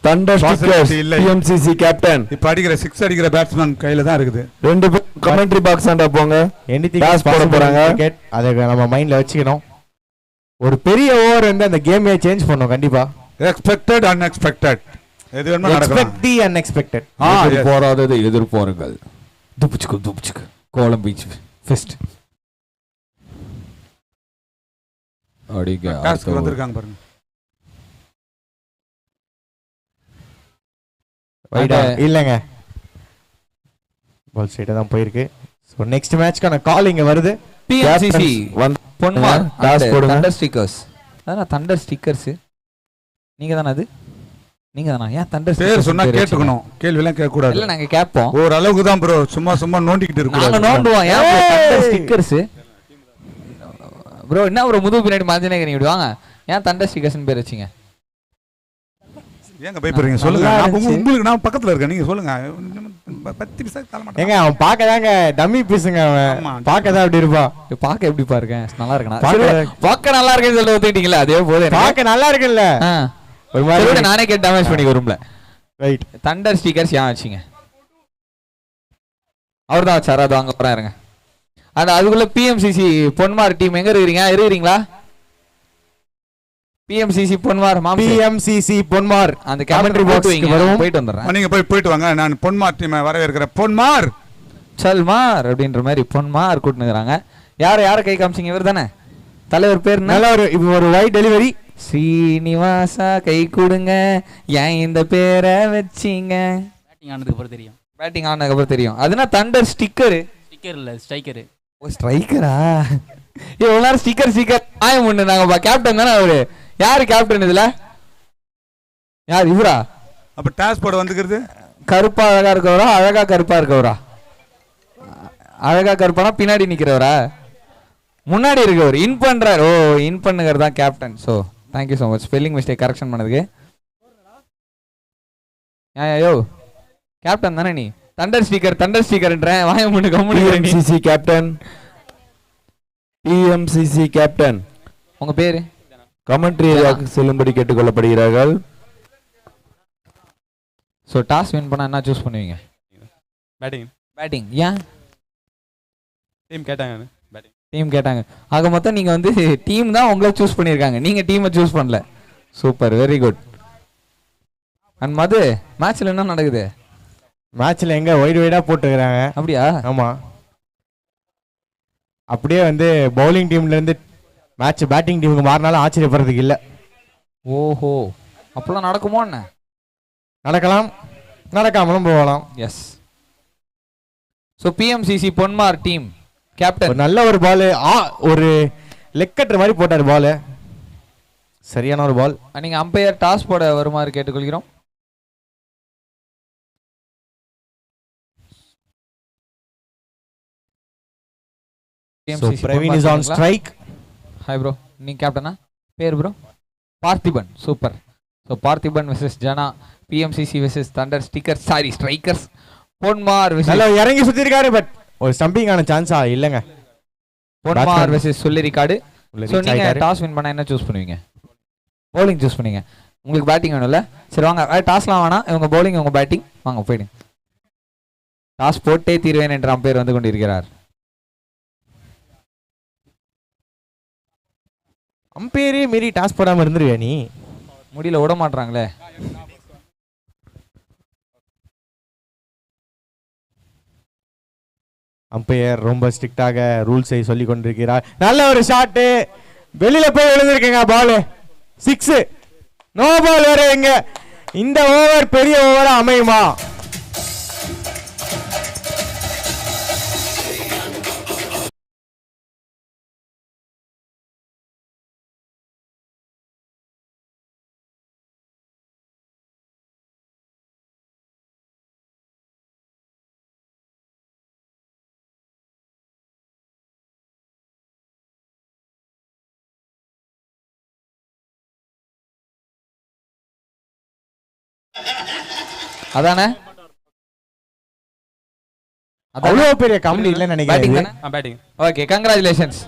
Thunder stickers PMCC captain. இப்ப அடிக்கிற 6 அடிக்கிற பேட்ஸ்மேன் கையில தான் இருக்குது. 2 பேர் கமெண்ட்ரி பாக்ஸ் ஆண்டா போங்க. டாஸ் போட போறாங்க. அதை நம்ம மைண்ட்ல வச்சுக்கணும். ஒரு பெரிய ஓவர் வந்து அந்த கேமே சேஞ்ச் பண்ணும் கண்டிப்பா. எக்ஸ்பெக்டட் அன்எக்ஸ்பெக்டட் எது வேணுமா நடக்கலாம். எக்ஸ்பெக்ட் தி அன்எக்ஸ்பெக்டட். போராதது எதிர்பாருங்கள். துப்புச்சுக்கு கோலம் பீச் ஃபெஸ்ட். அடிங்க டாஸ்க் வந்திருக்காங்க பாருங்க. வைடா இல்லங்க. பால் ஸ்ட்ரைட்டா தான் போயிருக்கு. சோ நெக்ஸ்ட் மேட்ச்க்கான கால் இங்க வருது. பிஎம்சிசி பொன்மார் டாஸ் போடுங்க. Thunder stickers. அதான் தண்டர் ஸ்டிக்கர்ஸ். நீங்க தான அது? நீங்க தானா? ஏன் தண்டர் பேர் சொன்னா கேட்டுக்கணும். கேள்வி எல்லாம் கேட்க கூடாது. இல்ல நாங்க கேட்போம். ஒரு அளவுக்கு தான் ப்ரோ. சும்மா நோண்டிக்கிட்டு இருக்க நாங்க கூடாது. நோண்டுவோம். ஏன் தண்டர் ஸ்டிக்கர்ஸ்? ப்ரோ என்ன ஒரு முது பின்னாடி மாத்தினே நீங்க விடுவாங்க. ஏன் தண்டர் ஸ்டிக்கர்ஸ்னு பேர் வச்சீங்க? ஏங்க பயப்படுறீங்க சொல்லுங்க. நான் உங்களுக்கு நான் பக்கத்துல இருக்கேன். நீங்க சொல்லுங்க. 10 பைசா தர மாட்டேன். ஏங்க அவன் பார்க்கதாங்க டம்மி பீஸுங்க. அவன் பார்க்கதான் அப்படி இருப்பான். பாக்க எப்படி பாருங்க. நல்லா இருக்கனா? பாக்க நல்லா இருக்கேன்னு சொல்ல ஒத்துக்கிட்டீங்களா? அதே போதும். பார்க்க நல்லா இருக்குல்ல? ஒரு மாதிரி நானே கேட் டேமேஜ் பண்ணி வரும்ல. ரைட். தண்டர் ஸ்டிக்கர்ஸ் ஏன் வச்சீங்க? அவர்தான் வச்சாரா? அது வாங்க போறேன் இருங்க. அதுக்குள்ள பிஎம்சிசி பொன்மார் டீம் எங்க இருக்கீங்களா? பிஎம்சிசி பொன்மார் பிஎம்சிசி பொன்மார் அந்த கமெண்ட்ரி பாக்ஸ்க்கு வருவோம். போயிட்டு வந்துறேன். நீங்க போயிட்டு வாங்க. நான் பொன்மார் டீமை வரவேற்கிறேன். பொன்மார் சல்மார் அப்படின்ற மாதிரி பொன்மார் கூட்டுனுக்குறாங்க. யார கை காமிச்சிங்க? இவர் தானே தலைவர் பேர்? நல்ல ஒரு வைட் டெலிவரி. ஸ்ரீனிவாசா கை கொடுங்க. ஏன் இந்த பேரை வச்சீங்க? பேட்டிங் ஆனதுக்கு அப்புறம் தெரியும். பேட்டிங் ஆனதுக்கு அப்புறம் தெரியும். அதுனா தண்டர் ஸ்டிக்கர். ஸ்டிக்கர் இல்ல ஸ்ட்ரைக்கர். ஓ ஸ்ட்ரைக்கரா? இவ்வளவு நேரம் ஸ்டிக்கர் ஆயம் ஒண்ணு. நாங்க கேப்டன் தானே அவரு. யாரு கேப்டன் இதுல? யார் இவரா? அப்ப டாஸ் போட வந்துக்கிறது கருப்பா அழகா இருக்கவரா? அழகா கருப்பா இருக்கவரா? அழகா கருப்பானா பின்னாடி நிக்கிறவரா? முன்னாடி இருக்கவர் இன் பண்றாரு. ஓ இன் பண்ணுகிறது தான் captain. So thank you so much spelling mistake correction பண்ணதுக்கு. யோ கேப்டன் தானே நீ? தண்டர் ஸ்டிக்கர்ன்றேன். வாய முன்னு கம்முன்னு. PMCC captain. பிஎம்சிசி கேப்டன் உங்க பேரு? கமெண்ட்ரி செல்லும்படி கேட்டுக்கொள்ளப்படுகிறார்கள். ஸோ டாஸ் வின் பண்ணா என்ன சூஸ் பண்ணுவீங்க? பேட்டிங். ஏன்? டீம் கேட்டாங்க. ஆக மொத்தம் நீங்க வந்து டீம் தான் உங்களை சூஸ் பண்ணியிருக்காங்க. நீங்க டீமை சூஸ் பண்ணல. Super, very good. அண்ட் மது மேட்ச்ல என்ன நடக்குது? மேட்ச்ல எங்க வைடா போட்டுக்கிறாங்க. அப்படியா? ஆமா. அப்படியே வந்து பவுலிங் டீம்ல இருந்து மேட்ச் பேட்டிங் டீமுக்கு மாறினாலும் ஆச்சரியப்படுறதுக்கு இல்ல. ஓஹோ, அப்பெல்லாம் நடக்குமோ? என்ன நடக்கலாம், நடக்காமலும் போகலாம். Yes. So BMCC Ponmar team captain நல்ல ஒரு பால், ஒரு லெக் கட்டுற மாதிரி போட்டார் பால். சரியான ஒரு பால். நீங்க அம்பையர் டாஸ் போட வருமாறு கேட்டுக்கொள்கிறோம். Praveen is on strike. Hi bro, நீங்க கேப்டனா? பேர் bro? Parthiban. Super. So Parthiban versus Jana. PMCC versus thunder sticker sorry strikers. Ponmar நல்லா இறங்கி சுத்தி இருக்காரு. பட் ஒரு ஸ்டம்பிங் ஆன சான்ஸா இல்லங்க. பொன்மார் வெர்சஸ் சொல்லரிக்காடு. ஸோ நீங்க டாஸ் வின் பண்ணா என்ன சூஸ் பண்ணுவீங்க? பவுலிங் சூஸ் பண்ணீங்க. உங்களுக்கு பேட்டிங் வேணும்ல? சரி வாங்க, டாஸ்லாம் வேணாம். இவங்க பவுலிங், இவங்க பேட்டிங். வாங்க போயிடுங்க. டாஸ் போட்டே தீர்வேன் என்ற அம்பையர் வந்து கொண்டிருக்கிறார். அம்பையரே மீறி டாஸ் போடாம இருந்துருவே நீ? முடியல, விட மாட்டாங்களே. அம்பையர் ரொம்ப ஸ்ட்ரிக்டாக ரூல்ஸை சொல்லி கொண்டிருக்கிறார். நல்ல ஒரு ஷாட், வெளியில போய் விழுந்திருக்கீங்க. பால் 6. நோ பால் வேற. எங்க இந்த ஓவர் பெரிய ஓவரா அமையுமா? அதானே அவ்வளவு பெரிய காமெடி இல்லைன்னு பேட்டிங் நினைக்கிறேன். தானே? Batting. Okay, congratulations.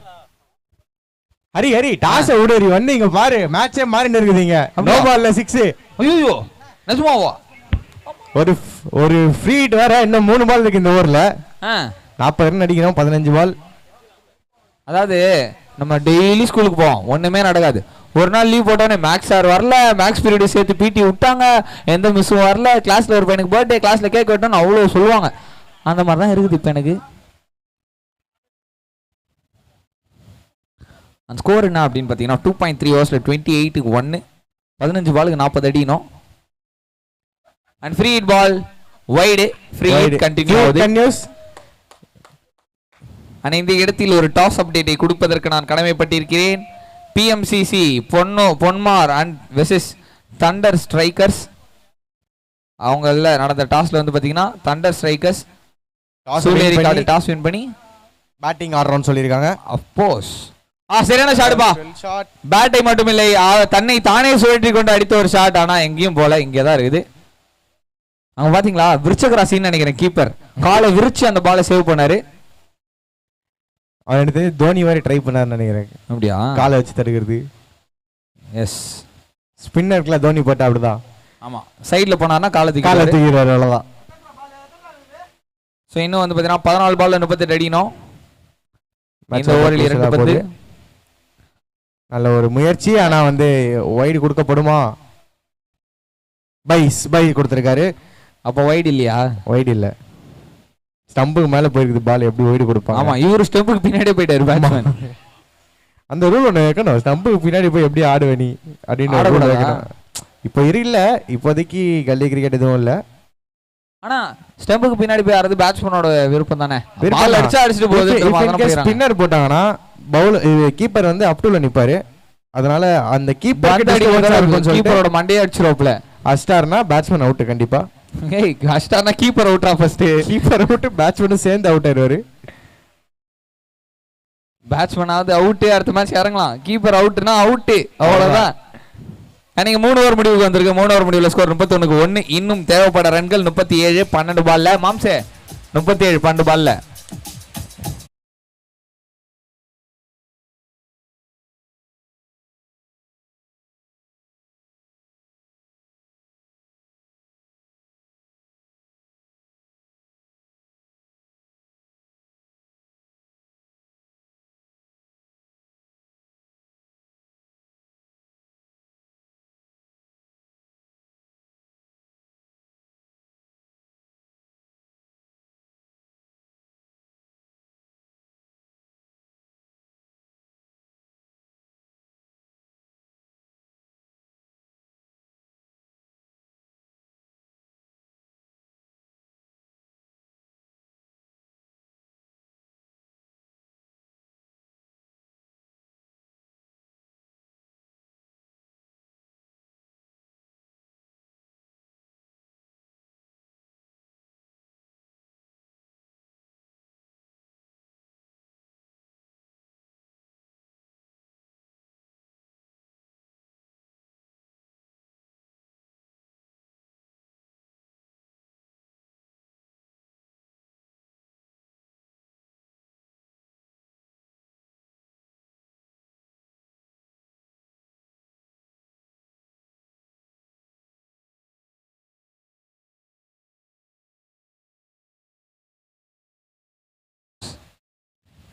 Hari toss விடு ஹரி, வந்து இங்க பாரு மேட்சே மாறிட்டு இருக்குதுங்க. நோ பால்ல 6. ஐயோ, நிஜமாவா? ஒரு ஃப்ரீ ஹிட் வேற. இன்னும் 3 பால் இருக்கு இந்த ஓவர்ல. 40 ரன் அடிக்கணும். 15 பால். அதாவது நம்ம டெய்லி ஸ்கூலுக்கு போவோம், ஒண்ணுமே நடக்காது. ஒரு நாள் லீவ் போட்டோன்னே மேக்ஸ் சார் வரல, மேக்ஸ் பீரியட் சேர்த்து பிடி விட்டாங்க, எந்த மிஸ்ஸும் வரல, கிளாஸ்ல ஒரு பையனுக்கு பர்த்டே, கிளாஸ்ல கேக் வெட்டணும்னு அவ்வளோ சொல்லுவாங்க. அந்த மாதிரி தான் இருக்குது இப்போ எனக்கு. அந்த ஸ்கோர் என்ன அப்படின்னு பார்த்தீங்கன்னா 2.3 ஓவர்ஸில் 28க்கு 1, 15 பாலுக்கு 40 அடிக்கணும். And free hit ball wide, free hit continues. ஆனால் இந்த இடத்தில் ஒரு டாஸ் அப்டேட்டை கொடுப்பதற்கு நான் கடமைப்பட்டிருக்கிறேன். BMCC Ponmar and versus thunder strikers. அவங்கள நடந்த டாஸ்ல வந்து பார்த்தீங்கன்னா thunder strikers Soolerikadu toss win பண்ணி பேட்டிங் ஆடுறோம்னு சொல்லியிருக்காங்க. அஃப்கோர்ஸ் சரியான ஷாட்பா. பேட்டை மட்டும் இல்லை, தன்னை தானே சுழற்றி கொண்டு அடித்த ஒரு ஷாட். ஆனா எங்கேயும் போல, இங்கே தான் இருக்குது. அவங்க பாத்தீங்களா, விருச்சக ராசின்னு நினைக்கிறேன், கீப்பர் காலை விரிச்சு அந்த பாலை சேவ் பண்ணாரு. அவன் எடுத்து தோனி மாதிரி ட்ரை பண்ணாருன்னு நினைக்கிறேன். அப்படியா? காலை வச்சு தடுக்கிறது. எஸ், ஸ்பின்னருக்குல தோனி போட்டா அப்படிதான். ஆமா, சைட்ல போனார்னா காலை தூக்கிறாரு, அவ்வளவுதான். ஸோ இன்னும் வந்து பார்த்தீங்கன்னா 14 பால்ல 38 அடிக்கணும். இந்த ஓவரில் 2 பந்து. நல்ல ஒரு முயற்சி. ஆனா வந்து வைடு கொடுக்கப்படுமா? பை கொடுத்திருக்காரு. அப்போ வைடு இல்லையா? வைடு இல்ல, ஸ்டம்புக்கு மேல போயிருக்குது பால். எப்படி வைடு கொடுப்பாங்க? ஆமா, இவரு ஸ்டம்புக்கு பின்னாடியே போயிட்டாரு பேட்ஸ்மேன். அந்த ரூல் ஒன்று வைக்கணும், ஸ்டம்புக்கு பின்னாடி போய் எப்படி ஆடுவே நீ அப்படின்னு. இப்போ இல்ல, இப்போதைக்கு கல்லி கிரிக்கெட் எதுவும் இல்ல. ஆனா ஸ்டம்புக்கு பின்னாடி போய் ஆடுறது பேட்ஸ்மேனோட விருப்பம் தானே. பால் அடிச்சா அடிச்சிட்டு போகுது. ஸ்பின்னர் போட்டாங்கன்னா கீப்பர் வந்து அப்டூல நிப்பாரு. அதனால அந்த கீப்பரோட மண்டையே அடிச்சிருவாப்ல. அஸ்டார்னா பேட்ஸ்மேன் அவுட் கண்டிப்பா. ஏய், அஸ்டார்னா கீப்பர் அவுட்டா? ஃபர்ஸ்ட் கீப்பர் அவுட், பேட்ஸ்மேனும் சேர்ந்து அவுட் ஆயிடுவாரு. பேட்ஸ்மேனாவது அவுட், அடுத்த மேட்ச் இறங்கலாம். கீப்பர் அவுட்னா அவுட், அவ்வளவுதான். நீங்க 3 ஓவர் முடிவுக்கு வந்திருக்கு. 3 ஓவர் முடிவுல ஸ்கோர் 31க்கு 1. இன்னும் தேவைப்பட ரன்கள் 37, 12 பால்ல. மாம்சே 37, 12 பால்ல.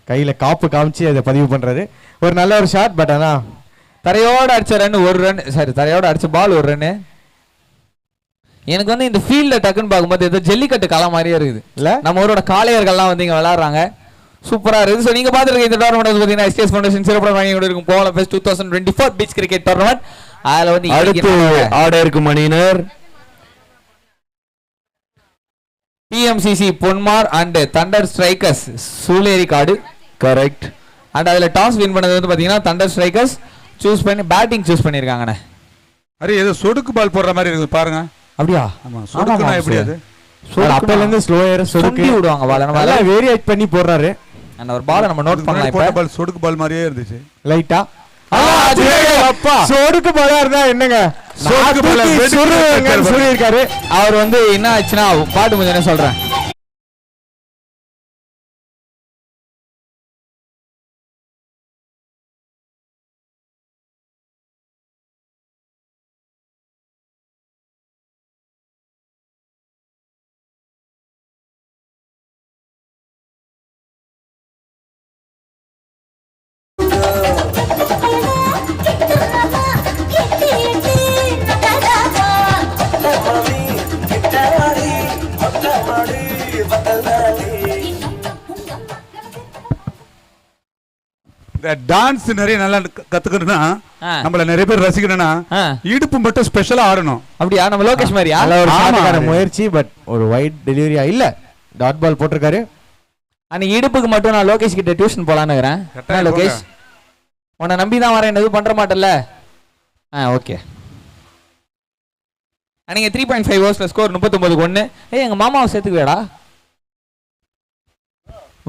கையில காப்பு காமிச்சு அதை பதிவு பண்றாரு. ஒரு நல்ல ஒரு ஷாட். பட் ஆனா தரையோட அடிச்ச ரன் 1 ரன். சரி, தரையோட அடிச்ச பால் 1 ரன். எனக்கு வந்து இந்த ஃபீல்ட்ல டக்குன்னு பார்க்கும்போது ஏதோ ஜல்லிக்கட்டு களம் மாதிரியே இருக்குது இல்ல. நம்ம ஊரோட காளையர்கள்லாம் வந்து இங்க விளையாடுறாங்க, சூப்பரா இருக்குது. ஸோ நீங்க பார்த்துருக்க இந்த டோர்னமெண்ட் பார்த்தீங்கன்னா எஸ்கேஎஸ் ஃபவுண்டேஷன் சிறப்பாக வாங்கி கொண்டு இருக்கும் போல ஃபெஸ்ட் 2024 பீச் கிரிக்கெட் டோர்னமெண்ட். அதுல வந்து அடுத்து ஆட இருக்கும் அணியினர் PMCC Ponmar and thunder strikers Soolerikadu. Correct. And அதுல டாஸ் வின் பண்ணது வந்து பாத்தீங்கன்னா தண்டர் ஸ்ட்ரைக்கர்ஸ் சூஸ் பண்ணி பேட்டிங் சூஸ் பண்ணிருக்காங்கண்ணே. அரே ஏதோ சொடுக்கு பால் போடுற மாதிரி இருக்குது பாருங்க. அப்படியா? ஆமா, சொடுக்குனா எப்படி அது? அப்பல இருந்து ஸ்லோயர் சொடுக்கி விடுவாங்க பால். நம்ம நல்லா வேரியேட் பண்ணி போடுறாரு. அந்த ஒரு பால் நம்ம நோட் பண்ணலாம். இப்ப பால் சொடுக்கு பால் மாதிரியே இருந்துச்சு லைட்டா. சொடுக்கு பாலா இருந்தா என்னங்க, சொடுக்கு பால் சொல்லிருக்காரு. அவர் வந்து என்ன ஆச்சுன்னா பாட்டு கொஞ்சம் சொல்றேன். இந்த டான்ஸ் நிறைய நல்லா கத்துக்கணும்னா ஆ. நம்மள நிறைய பேர் ரசிக்கணும்னா ஆ. இடுப்பு மட்டும் ஸ்பெஷலா ஆடணும். அப்படியா? நம்ம லோகேஷ் மாதிரியா? நல்ல ஒரு ஆமா. ஷாட்டுக்கான முயற்சி, பட் ஒரு வைட் டெலிவரியா இல்ல. டாட் பால் போட்டிருக்காரு. அன்னைக்கு இடுப்புக்கு மட்டும் நான் லோகேஷ் கிட்ட டியூஷன் போலான்னு இருக்கிறேன். கட்டாயம் லோகேஷ், உன்னை நம்பி தான் வரேன், எதுவும் பண்ற மாட்டல. ஓகே. அன்னைக்கு 3.5 ஓவர்ஸ்ல ஸ்கோர் 39-1. எங்க மாமாவை சேர்த்துக்குவேடா.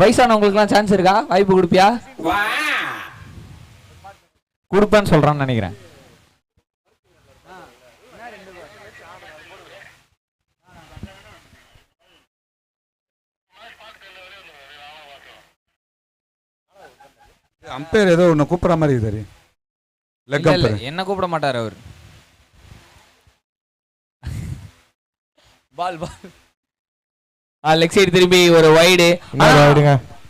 வயசானவங்களுக்குலாம் சான்ஸ் இருக்கா? வாய்ப்பு கொடுப்பியா? கொடுப்பேன்னு சொல்றான்னு நினைக்கிறேன். அம்பையர் ஏதோ ஒன்னு கூப்பிடுற மாதிரி இருக்குது. லெக் இல்ல, இல்ல, அம்பையர் என்ன கூப்பிட மாட்டாரு அவர். பால் லெக் சைடு திரும்பி ஒரு வைடு.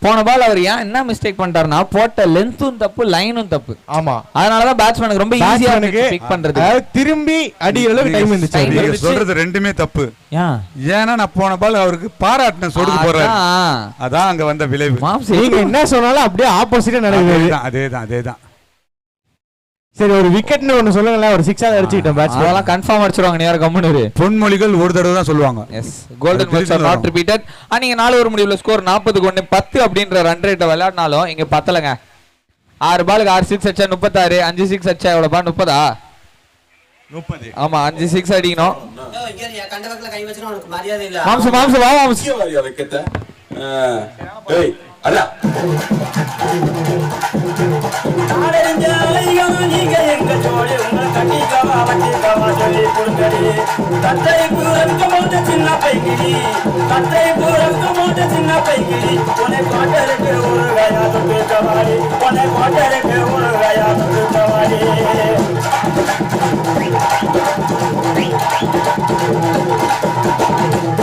போன பால் அவர் ஏன் என்ன மிஸ்டேக் பண்ணிட்டாருன்னா, போட்ட லென்த்தும் தப்பு, லைனும் தப்பு. ஆமா, அதனாலதான் பேட்ஸ்மேனுக்கு ரொம்ப ஈஸியா பிக் பண்றது. திரும்பி அடிக்கிற அளவுக்கு டைம் இருந்துச்சு. நீங்க சொல்றது ரெண்டுமே தப்பு. ஏன்னா நான் போன பால் அவருக்கு பாராட்டின சொடுக்கு போறாரு. அதான் அங்க வந்த விளைவு. நீங்க என்ன சொன்னாலும் அப்படியே ஆப்போசிட்டா நடக்குது. அதேதான். சரி, ஒரு விக்கெட்னு ஒன்னு சொல்லுங்களேன். ஒரு 6 அடிச்சுக்கிட்டோம் பேட்ஸ்மேன். அதெல்லாம் கன்ஃபார்ம் அடிச்சிருவாங்க. நேரா கம்முனு. பொன்மொழிகள் ஒரு தடவை தான் சொல்லுவாங்க. Yes, golden buds are not repeated. நீங்க 4 ஓவர் முடிவுல ஸ்கோர் 40-1 10 அப்படின்ற ரன் ரேட்டை விளையாடினாலும் இங்க பத்தலங்க. 6 பாலுக்கு 6 6 அடிச்சா 36, 5 6 அடிச்சா எவ்வளவு பா? 30. ஆமா, 5 6 அடிக்கணும். மாம்சு வா மாம்சு.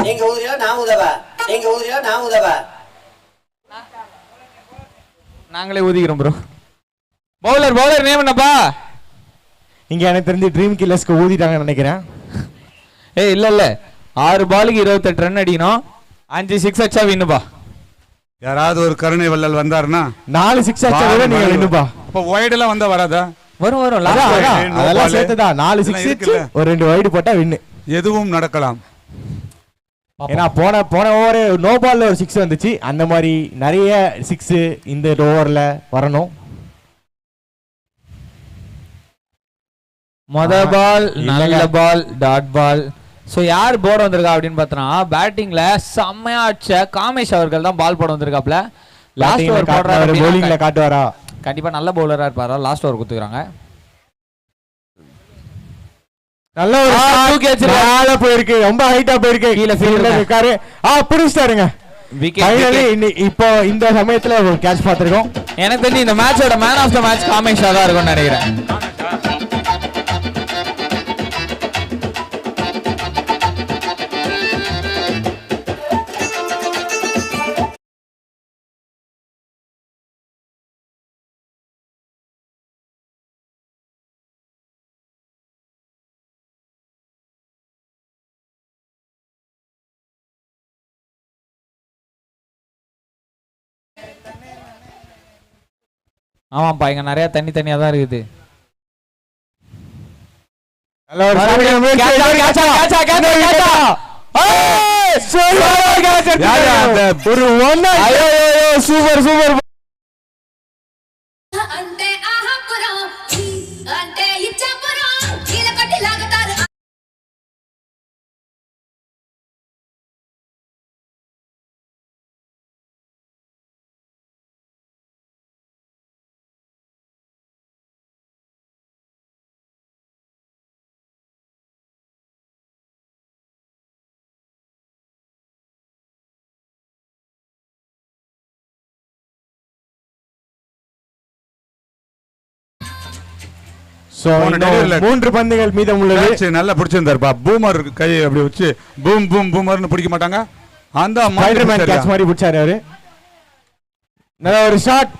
எங்க ஊரில நான் உதவ நாங்களே ஊதிக்கிறோம் ப்ரோ. பவுலர் நேம் என்னப்பா? இங்க எனக்கு தெரிஞ்சு ட்ரீம் கில்லர்ஸ்க்கு ஊதிட்டாங்கன்னு நினைக்கிறேன். இல்ல 6 பாலுக்கு 28 ரன் அடிக்கணும். 5 6 அடிச்சா வின்னுப்பா. யாராவது ஒரு கருணை வள்ளல் வந்தாருன்னா 4 6 அடிச்சா கூட நீங்க வின்னுப்பா. இப்ப வைட் எல்லாம் வந்தா வராதா? வரும். அதெல்லாம் சேர்த்துதா 4 6 ஒரு 2 வைடு போட்டா வின்னு. எதுவும் நடக்கலாம். ஏன்னா போன ஓவர் நோ பால்ல ஒரு 6 வந்துச்சு. அந்த மாதிரி நிறைய 6 இந்த ஓவர்ல வரணும். மொத பால் நல்ல பால், டாட் பால். சோ யார் போட வந்திருக்கா அப்படின்னு பார்த்தனா, பேட்டிங்ல செம்மையா அடிச்ச காமேஷ் அவர்கள் தான் பால் போட வந்திருக்காப்ல. லாஸ்ட் ஓவர் போடுறாரு. bowlingல காட்டுவாரா? கண்டிப்பா நல்ல பவுலரா இருப்பாரா. லாஸ்ட் ஓவர் குத்துறாங்க. நல்ல ஒரு தூக்கி வச்சிருக்கால போயிருக்கு. ரொம்ப ஹைட்டா போயிருக்கு. கீழ ஃபீல்டர் இருக்காரு. புடிச்சிட்டாருங்க. ஃபைனலி இப்போ இந்த சமயத்துல ஒரு கேட்ச் பாத்துறோம். எனக்கு தெரிஞ்சு இந்த மேட்சோட மேன் ஆஃப் தி மேட்ச் காமேஷா தான் இருக்கும்னு நினைக்கிறேன். ஆமாப்பா, இங்க நிறைய தண்ணியா தான் இருக்குது. சூப்பர். மூன்று பந்துகள் மீதம் உள்ளது. நல்லா பிடிச்சிருந்தாருப்பா. பூமர் கை அப்படி வச்சு பூமர்னு பிடிக்க மாட்டாங்க. அந்த ஸ்பைடர்மேன் கேட்ச் மாதிரி பிடிச்சாரு அவரு. நல்ல ஒரு ஷாட்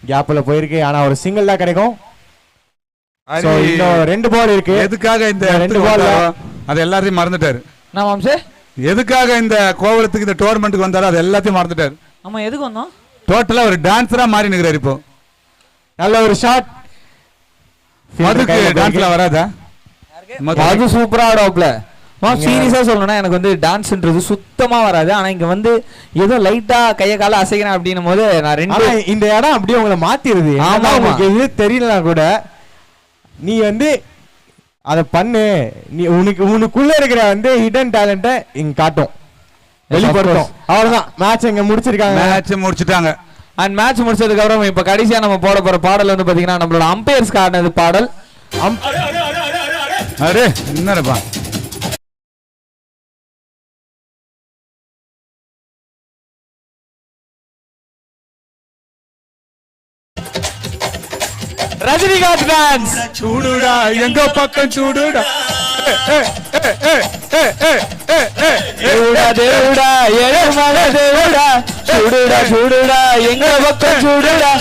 கேப்ல போயிருக்கு. ஆனா ஒரு சிங்கிள் தான் கிடைக்கும். இன்னும் 2 பால் இருக்கு. எதுக்காக இந்த 2 பால் அது எல்லாத்தையும் மறந்துட்டாரு. நான் மாம்சே எதுக்காக இந்த கோவலத்துக்கு இந்த டோர்னமெண்ட்டுக்கு வந்தாரு அது எல்லாத்தையும் மறந்துட்டாரு. ஆமா, எதுக்கு வந்தோம்? டோட்டலா ஒரு டான்ஸரா மாறி நிக்கிறாரு இப்போ. நல்ல ஒரு ஷாட். மதுக்கு டான்ஸ்ல வராதா? அது சூப்பரா ஆடுவாப்ல. சீரியஸா சொல்லணும்னா எனக்கு வந்து டான்ஸ்ன்றது சுத்தமா வராது. ஆனா இங்க வந்து ஏதோ லைட்டா கைய கால அசைக்கிறேன் அப்படின்னும் போது நான் ரெண்டு இந்த இடம் அப்படியே உங்களை மாத்திருது. ஆமா, உங்களுக்கு எது தெரியலனா கூட நீ வந்து அத பண்ணு. நீ உனக்குள்ள இருக்கிற வந்து ஹிடன் டேலண்ட்டை இங்க காட்டும், வெளிப்படுத்தும். அவ்வளவுதான், மேட்ச் இங்க முடிச்சிருக்காங்க. மேட்ச் முடிச்சிட்டாங்க. அண்ட் மேட்ச் முடிச்சதுக்கு அப்புறம் இப்ப கடைசியா நம்ம போட போற பாடல் வந்து பாத்தீங்கன்னா நம்மளோட அம்பையர்ஸ்க்கு ஆடினது பாடல். அரே என்னப்பா ரஜினிகாந்த் டான்ஸ். சூடுடா எங்க பக்கம் சூடுடா, தேவுடா தேவுடா ஏழுமல தேவுடா, சூடுடா சூடுடா எங்க பக்கம் சூடுடா,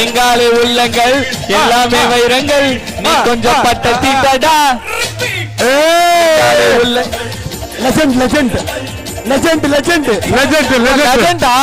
எங்காலே உள்ளங்கள் எல்லாமே வைரங்கள், நீ கொஞ்சம் பட்ட தீட்டடா. Legend legend legend legend legend legend லெஜெண்டா.